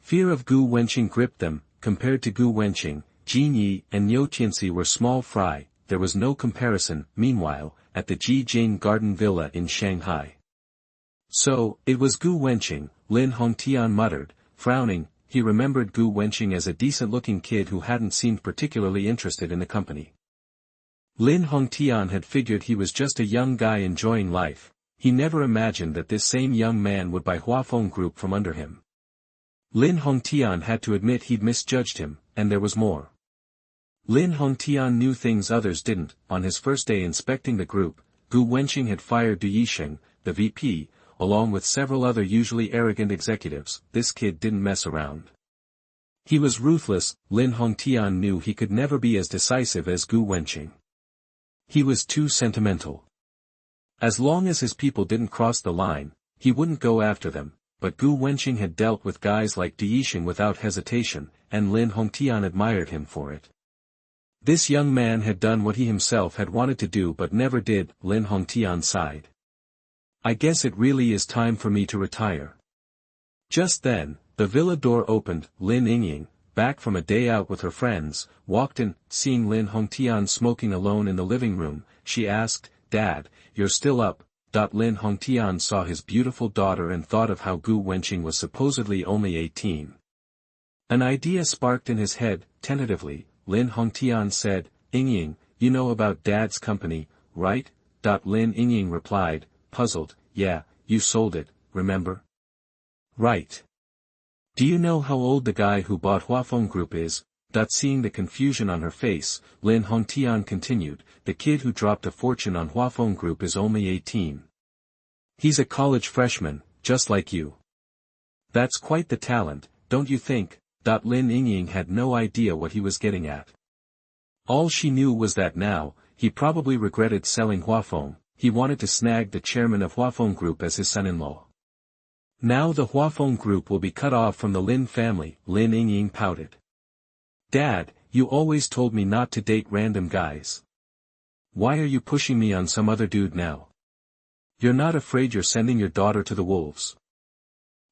Fear of Gu Wenqing gripped them. Compared to Gu Wenqing, Jin Yi and Niu Tianxi were small fry. There was no comparison. Meanwhile, at the Jijing Garden Villa in Shanghai. So, it was Gu Wenqing, Lin Hongtian muttered, frowning. He remembered Gu Wenqing as a decent-looking kid who hadn't seemed particularly interested in the company. Lin Hongtian had figured he was just a young guy enjoying life. He never imagined that this same young man would buy Huafeng Group from under him. Lin Hongtian had to admit he'd misjudged him, and there was more. Lin Hongtian knew things others didn't. On his first day inspecting the group, Gu Wenqing had fired Du Yisheng, the VP, along with several other usually arrogant executives. This kid didn't mess around. He was ruthless. Lin Hongtian knew he could never be as decisive as Gu Wenqing. He was too sentimental. As long as his people didn't cross the line, he wouldn't go after them. But Gu Wenqing had dealt with guys like Du Yisheng without hesitation, and Lin Hongtian admired him for it. This young man had done what he himself had wanted to do but never did. Lin Hongtian sighed. I guess it really is time for me to retire. Just then, the villa door opened. Lin Yingying, back from a day out with her friends, walked in. Seeing Lin Hongtian smoking alone in the living room, she asked, "Dad, you're still up?" Lin Hongtian saw his beautiful daughter and thought of how Gu Wenqing was supposedly only 18. An idea sparked in his head. Tentatively, Lin Hongtian said, "Yingying, you know about Dad's company, right?" Lin Yingying replied, puzzled, "Yeah, you sold it, remember?" "Right. Do you know how old the guy who bought Huafeng Group is?" Seeing the confusion on her face, Lin Hongtian continued, "The kid who dropped a fortune on Huafeng Group is only 18. He's a college freshman, just like you. That's quite the talent, don't you think?" Lin Yingying had no idea what he was getting at. All she knew was that now, he probably regretted selling Huafeng. He wanted to snag the chairman of Huafeng Group as his son-in-law. Now the Huafeng Group will be cut off from the Lin family, Lin Yingying pouted. Dad, you always told me not to date random guys. Why are you pushing me on some other dude now? You're not afraid you're sending your daughter to the wolves?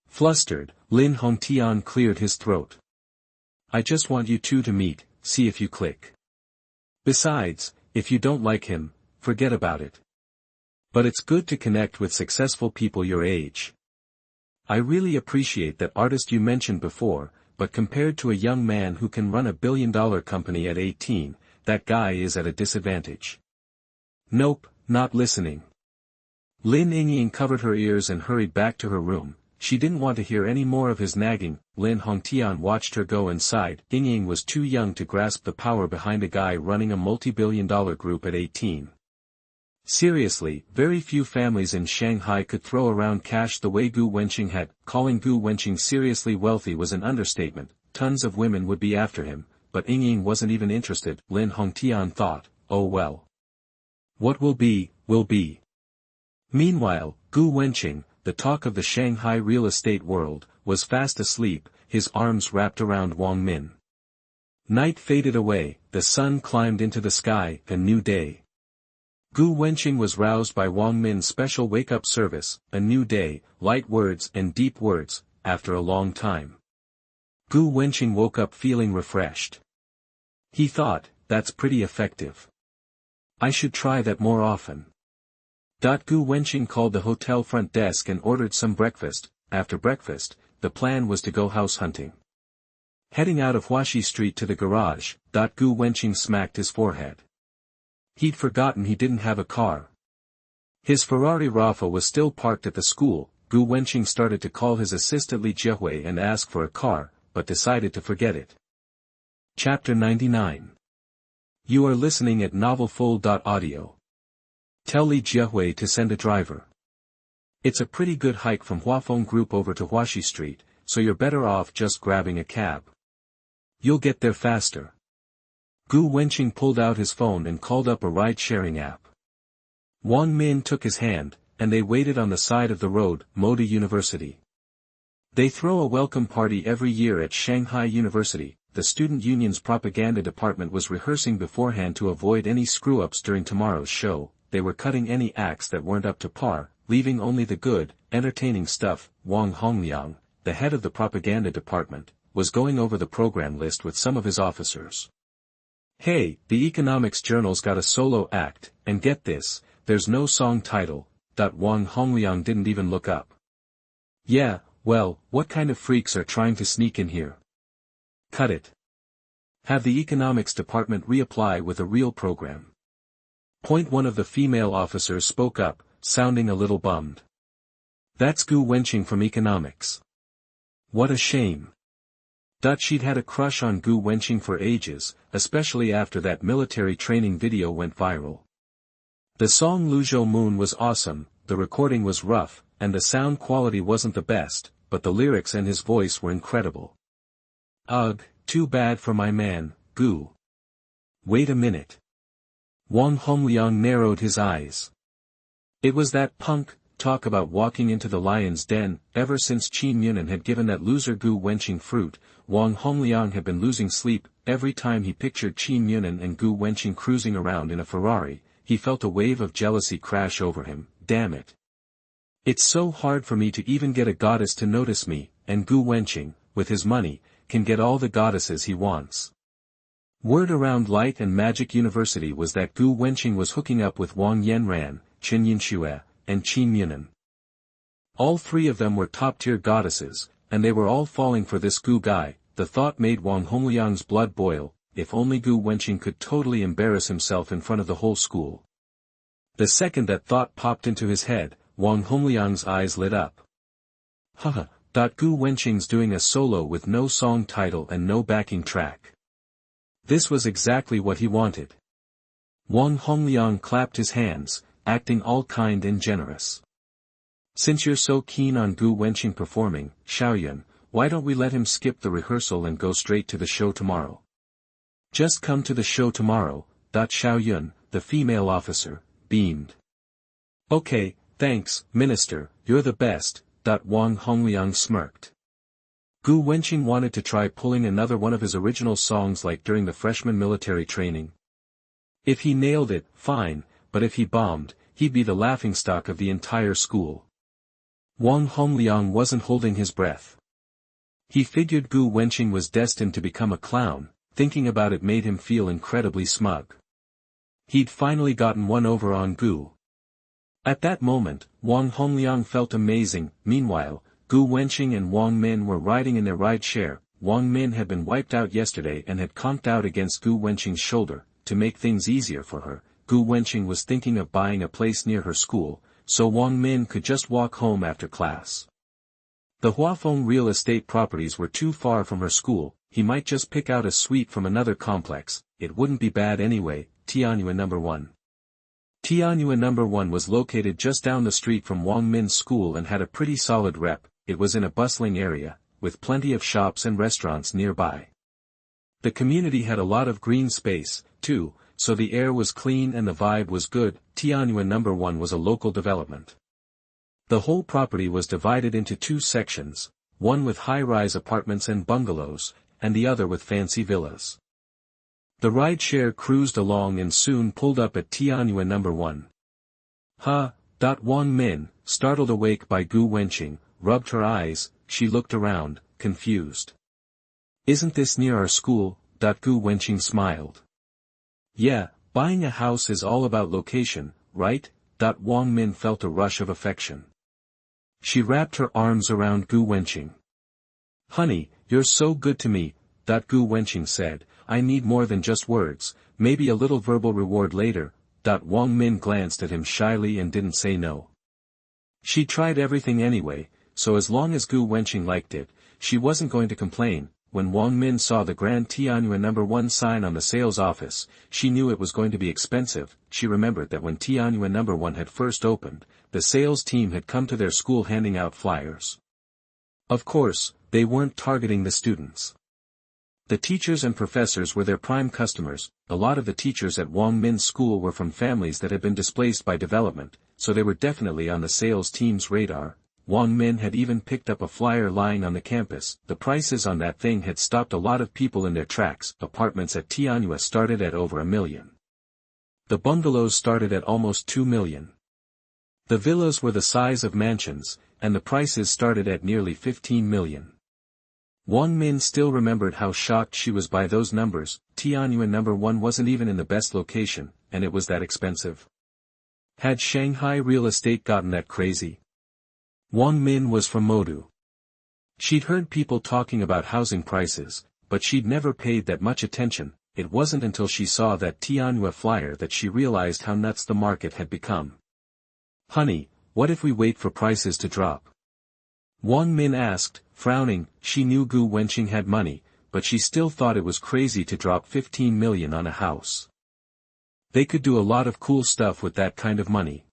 Flustered, Lin Hongtian cleared his throat. I just want you two to meet, see if you click. Besides, if you don't like him, forget about it. But it's good to connect with successful people your age. I really appreciate that artist you mentioned before, but compared to a young man who can run a billion-dollar company at 18, that guy is at a disadvantage. Nope, not listening. Lin Yingying covered her ears and hurried back to her room. She didn't want to hear any more of his nagging. Lin Hongtian watched her go and sighed. Yingying was too young to grasp the power behind a guy running a multi-billion-dollar group at 18. Seriously, very few families in Shanghai could throw around cash the way Gu Wenqing had. Calling Gu Wenqing seriously wealthy was an understatement. Tons of women would be after him, but Yingying wasn't even interested. Lin Hongtian thought, oh well. What will be, will be. Meanwhile, Gu Wenqing, the talk of the Shanghai real estate world, was fast asleep, his arms wrapped around Wang Min. Night faded away, the sun climbed into the sky, a new day. Gu Wenqing was roused by Wang Min's special wake-up service, a new day, light words and deep words, after a long time. Gu Wenqing woke up feeling refreshed. He thought, that's pretty effective. I should try that more often. Gu Wenqing called the hotel front desk and ordered some breakfast. After breakfast, the plan was to go house hunting. Heading out of Huaxi Street to the garage, Gu Wenqing smacked his forehead. He'd forgotten he didn't have a car. His Ferrari Rafa was still parked at the school. Gu Wenqing started to call his assistant Li Jiehui and ask for a car, but decided to forget it. Chapter 99. You are listening at novelfull.audio. Tell Li Jiehui to send a driver. It's a pretty good hike from Huafeng Group over to Huaxi Street, so you're better off just grabbing a cab. You'll get there faster. Gu Wenqing pulled out his phone and called up a ride-sharing app. Wang Min took his hand, and they waited on the side of the road. Moda University. They throw a welcome party every year at Shanghai University. The student union's propaganda department was rehearsing beforehand to avoid any screw-ups during tomorrow's show. They were cutting any acts that weren't up to par, leaving only the good, entertaining stuff. Wang Hongliang, the head of the propaganda department, was going over the program list with some of his officers. Hey, the economics journal's got a solo act, and get this, there's no song title. Wang Hongliang didn't even look up. Yeah, well, what kind of freaks are trying to sneak in here? Cut it. Have the economics department reapply with a real program. One of the female officers spoke up, sounding a little bummed. That's Gu Wenqing from economics. What a shame. She'd had a crush on Gu Wenqing for ages, especially after that military training video went viral. The song Luzhou Moon was awesome, the recording was rough, and the sound quality wasn't the best, but the lyrics and his voice were incredible. Ugh, too bad for my man, Gu. Wait a minute. Wang Hongliang narrowed his eyes. It was that punk. Talk about walking into the lion's den. Ever since Qin Munan had given that loser Gu Wenqing fruit, Wang Hongliang had been losing sleep. Every time he pictured Qin Munan and Gu Wenqing cruising around in a Ferrari, he felt a wave of jealousy crash over him. Damn it. It's so hard for me to even get a goddess to notice me, and Gu Wenqing, with his money, can get all the goddesses he wants. Word around Light and Magic University was that Gu Wenqing was hooking up with Wang Yanran, Chen Yinxue, and Qin Munan. All three of them were top-tier goddesses, and they were all falling for this Gu guy. The thought made Wang Hongliang's blood boil. If only Gu Wenqing could totally embarrass himself in front of the whole school. The second that thought popped into his head, Wang Hongliang's eyes lit up. Haha, Gu Wenqing's doing a solo with no song title and no backing track. This was exactly what he wanted. Wang Hongliang clapped his hands, acting all kind and generous. Since you're so keen on Gu Wenqing performing, Xiaoyun, why don't we let him skip the rehearsal and go straight to the show tomorrow? Just come to the show tomorrow, Xiaoyun, the female officer, beamed. Okay, thanks, Minister, you're the best, Wang Hongliang smirked. Gu Wenqing wanted to try pulling another one of his original songs like during the freshman military training. If he nailed it, fine, but if he bombed, he'd be the laughingstock of the entire school. Wang Hongliang wasn't holding his breath. He figured Gu Wenqing was destined to become a clown, thinking about it made him feel incredibly smug. He'd finally gotten one over on Gu. At that moment, Wang Hongliang felt amazing. Meanwhile, Gu Wenqing and Wang Min were riding in their ride-share. Wang Min had been wiped out yesterday and had conked out against Gu Wenqing's shoulder. To make things easier for her, Gu Wenqing was thinking of buying a place near her school, so Wang Min could just walk home after class. The Huafeng real estate properties were too far from her school. He might just pick out a suite from another complex. It wouldn't be bad anyway. Tianyuan No. 1. Tianyuan No. 1 was located just down the street from Wang Min's school and had a pretty solid rep. It was in a bustling area, with plenty of shops and restaurants nearby. The community had a lot of green space, too, so the air was clean and the vibe was good. Tianyuan No. 1 was a local development. The whole property was divided into two sections, one with high-rise apartments and bungalows, and the other with fancy villas. The ride-share cruised along and soon pulled up at Tianyuan No. 1. Wang Min, startled awake by Gu Wenqing, rubbed her eyes. She looked around, confused. Isn't this near our school? Gu Wenqing smiled. Yeah, buying a house is all about location, right? Wang Min felt a rush of affection. She wrapped her arms around Gu Wenqing. Honey, you're so good to me, Gu Wenqing said. I need more than just words, maybe a little verbal reward later. Wang Min glanced at him shyly and didn't say no. She tried everything anyway, so as long as Gu Wenqing liked it, she wasn't going to complain. When Wang Min saw the Grand Tianyuan No. 1 sign on the sales office, she knew it was going to be expensive. She remembered that when Tianyuan No. 1 had first opened, the sales team had come to their school handing out flyers. Of course, they weren't targeting the students. The teachers and professors were their prime customers. A lot of the teachers at Wang Min's school were from families that had been displaced by development, so they were definitely on the sales team's radar. Wang Min had even picked up a flyer lying on the campus. The prices on that thing had stopped a lot of people in their tracks. Apartments at Tianyuan started at over $1 million. The bungalows started at almost $2 million. The villas were the size of mansions, and the prices started at nearly $15 million. Wang Min still remembered how shocked she was by those numbers. Tianyuan No. 1 wasn't even in the best location, and it was that expensive. Had Shanghai real estate gotten that crazy? Wang Min was from Modu. She'd heard people talking about housing prices, but she'd never paid that much attention. It wasn't until she saw that Tianyuan flyer that she realized how nuts the market had become. Honey, what if we wait for prices to drop? Wang Min asked, frowning. She knew Gu Wenqing had money, but she still thought it was crazy to drop $15 million on a house. They could do a lot of cool stuff with that kind of money.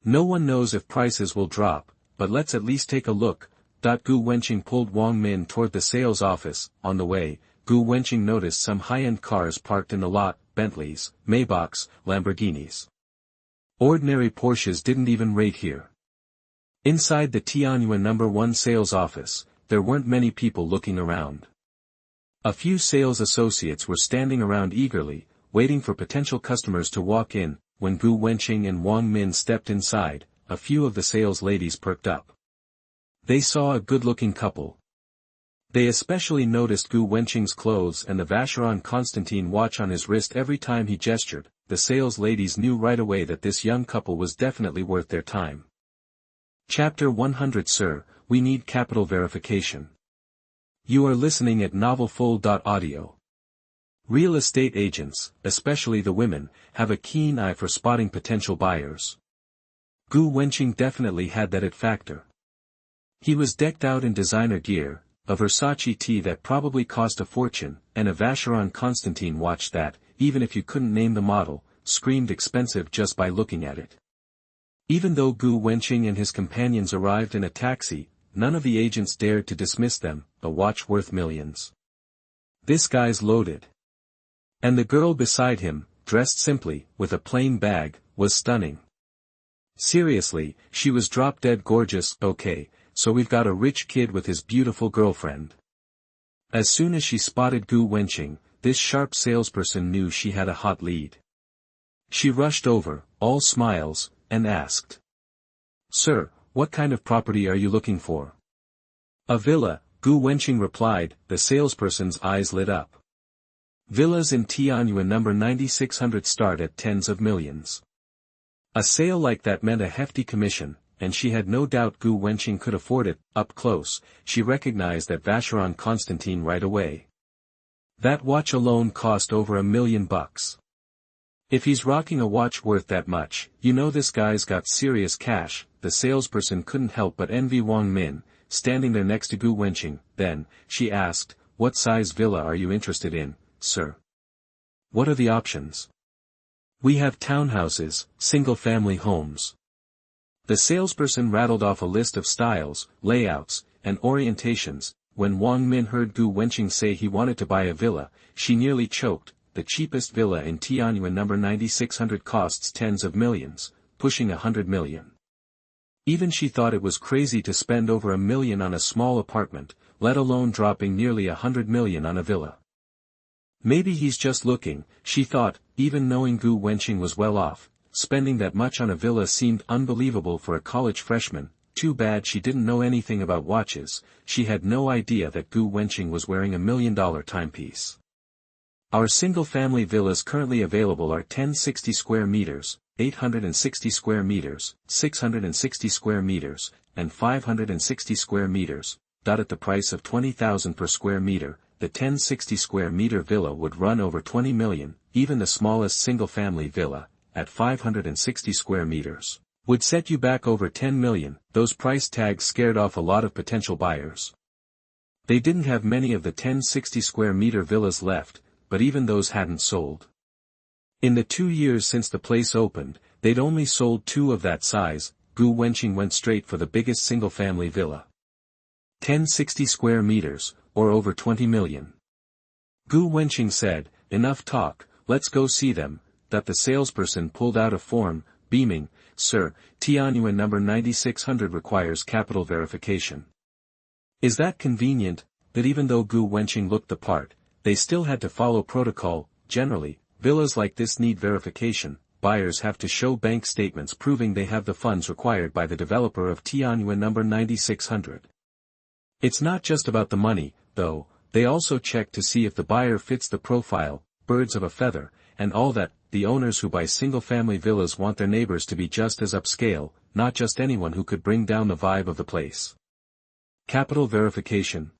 No one knows if prices will drop, but let's at least take a look. Gu Wenqing pulled Wang Min toward the sales office. On the way, Gu Wenqing noticed some high-end cars parked in the lot, Bentleys, Maybachs, Lamborghinis. Ordinary Porsches didn't even rate here. Inside the Tianyuan No. 1 sales office, there weren't many people looking around. A few sales associates were standing around eagerly, waiting for potential customers to walk in. When Gu Wenqing and Wang Min stepped inside, a few of the sales ladies perked up. They saw a good-looking couple. They especially noticed Gu Wenqing's clothes and the Vacheron Constantin watch on his wrist every time he gestured. The sales ladies knew right away that this young couple was definitely worth their time. Chapter 100. Sir, we need capital verification. You are listening at novelfull.audio. Real estate agents, especially the women, have a keen eye for spotting potential buyers. Gu Wenqing definitely had that it factor. He was decked out in designer gear, a Versace tee that probably cost a fortune, and a Vacheron Constantin watch that, even if you couldn't name the model, screamed expensive just by looking at it. Even though Gu Wenqing and his companions arrived in a taxi, none of the agents dared to dismiss them, a watch worth millions. This guy's loaded. And the girl beside him, dressed simply, with a plain bag, was stunning. Seriously, she was drop-dead gorgeous. Okay, so we've got a rich kid with his beautiful girlfriend. As soon as she spotted Gu Wenqing, this sharp salesperson knew she had a hot lead. She rushed over, all smiles, and asked. "Sir, what kind of property are you looking for?" "A villa," Gu Wenqing replied. The salesperson's eyes lit up. Villas in Tianyuan number 9600 start at tens of millions. A sale like that meant a hefty commission, and she had no doubt Gu Wenqing could afford it. Up close, she recognized that Vacheron Constantine right away. That watch alone cost over $1 million. If he's rocking a watch worth that much, you know this guy's got serious cash. The salesperson couldn't help but envy Wang Min, standing there next to Gu Wenqing. Then, she asked, "What size villa are you interested in, sir? What are the options?" "We have townhouses, single-family homes." The salesperson rattled off a list of styles, layouts, and orientations. When Wang Min heard Gu Wenqing say he wanted to buy a villa, she nearly choked. The cheapest villa in Tianyuan number 9600 costs tens of millions, pushing 100 million. Even she thought it was crazy to spend over $1 million on a small apartment, let alone dropping nearly $100 million on a villa. Maybe he's just looking, she thought. Even knowing Gu Wenqing was well off, spending that much on a villa seemed unbelievable for a college freshman. Too bad she didn't know anything about watches. She had no idea that Gu Wenqing was wearing a $1 million timepiece. "Our single-family villas currently available are 1060 square meters, 860 square meters, 660 square meters, and 560 square meters, at the price of 20,000 per square meter. The 1060 square meter villa would run over 20 million, even the smallest single-family villa, at 560 square meters, would set you back over 10 million. Those price tags scared off a lot of potential buyers. They didn't have many of the 1060 square meter villas left, but even those hadn't sold. In the 2 years since the place opened, they'd only sold 2 of that size. Gu Wenqing went straight for the biggest single-family villa. 1060 square meters, or over 20 million. Gu Wenqing said, "Enough talk, let's go see them." That the salesperson pulled out a form, beaming, "Sir, Tianyuan number 9600 requires capital verification." Is that convenient? That even though Gu Wenqing looked the part, they still had to follow protocol. Generally, villas like this need verification. Buyers have to show bank statements proving they have the funds required by the developer of Tianyuan number 9600. It's not just about the money, though. They also check to see if the buyer fits the profile, birds of a feather, and all that. The owners who buy single-family villas want their neighbors to be just as upscale, not just anyone who could bring down the vibe of the place. Capital verification.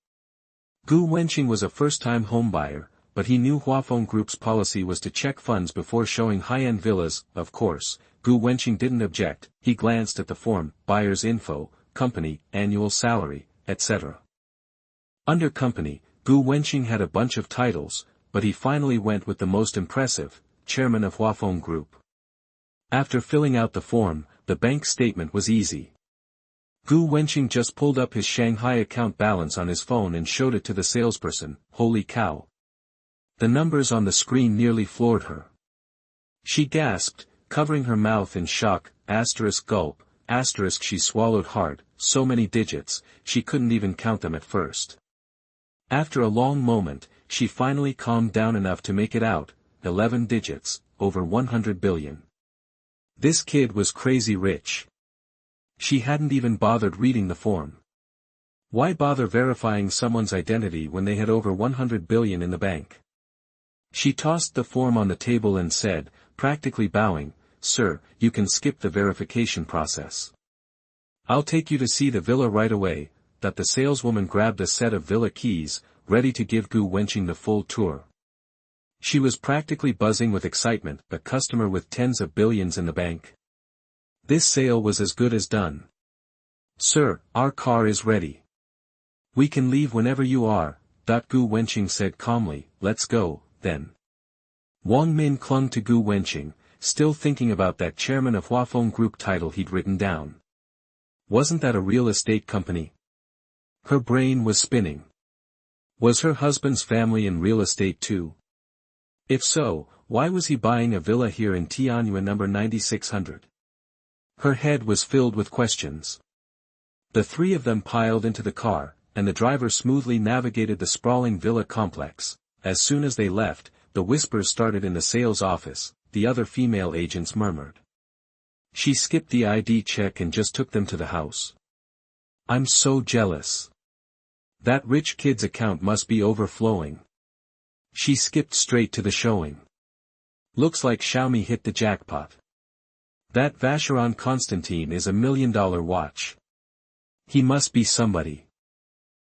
Gu Wenqing was a first-time homebuyer, but he knew Huafeng Group's policy was to check funds before showing high-end villas. Of course, Gu Wenqing didn't object. He glanced at the form, buyer's info, company, annual salary, etc. Under company, Gu Wenqing had a bunch of titles, but he finally went with the most impressive, chairman of Huafeng Group. After filling out the form, the bank statement was easy. Gu Wenqing just pulled up his Shanghai account balance on his phone and showed it to the salesperson. Holy cow! The numbers on the screen nearly floored her. She gasped, covering her mouth in shock. Gulp, she swallowed hard. So many digits, she couldn't even count them at first. After a long moment, she finally calmed down enough to make it out. 11 digits, over 100 billion. This kid was crazy rich. She hadn't even bothered reading the form. Why bother verifying someone's identity when they had over 100 billion in the bank? She tossed the form on the table and said, practically bowing, "Sir, you can skip the verification process. I'll take you to see the villa right away." That the saleswoman grabbed a set of villa keys, ready to give Gu Wenqing the full tour. She was practically buzzing with excitement, a customer with tens of billions in the bank. This sale was as good as done. "Sir, our car is ready. We can leave whenever you are," Gu Wenqing said calmly. "Let's go, then." Wang Min clung to Gu Wenqing, still thinking about that chairman of Huafeng Group title he'd written down. Wasn't that a real estate company? Her brain was spinning. Was her husband's family in real estate too? If so, why was he buying a villa here in Tianyuan number 9600? Her head was filled with questions. The three of them piled into the car, and the driver smoothly navigated the sprawling villa complex. As soon as they left, the whispers started in the sales office, the other female agents murmured. She skipped the ID check and just took them to the house. I'm so jealous. That rich kid's account must be overflowing. She skipped straight to the showing. Looks like Xiang Mei hit the jackpot. That Vacheron Constantine is $1 million watch. He must be somebody.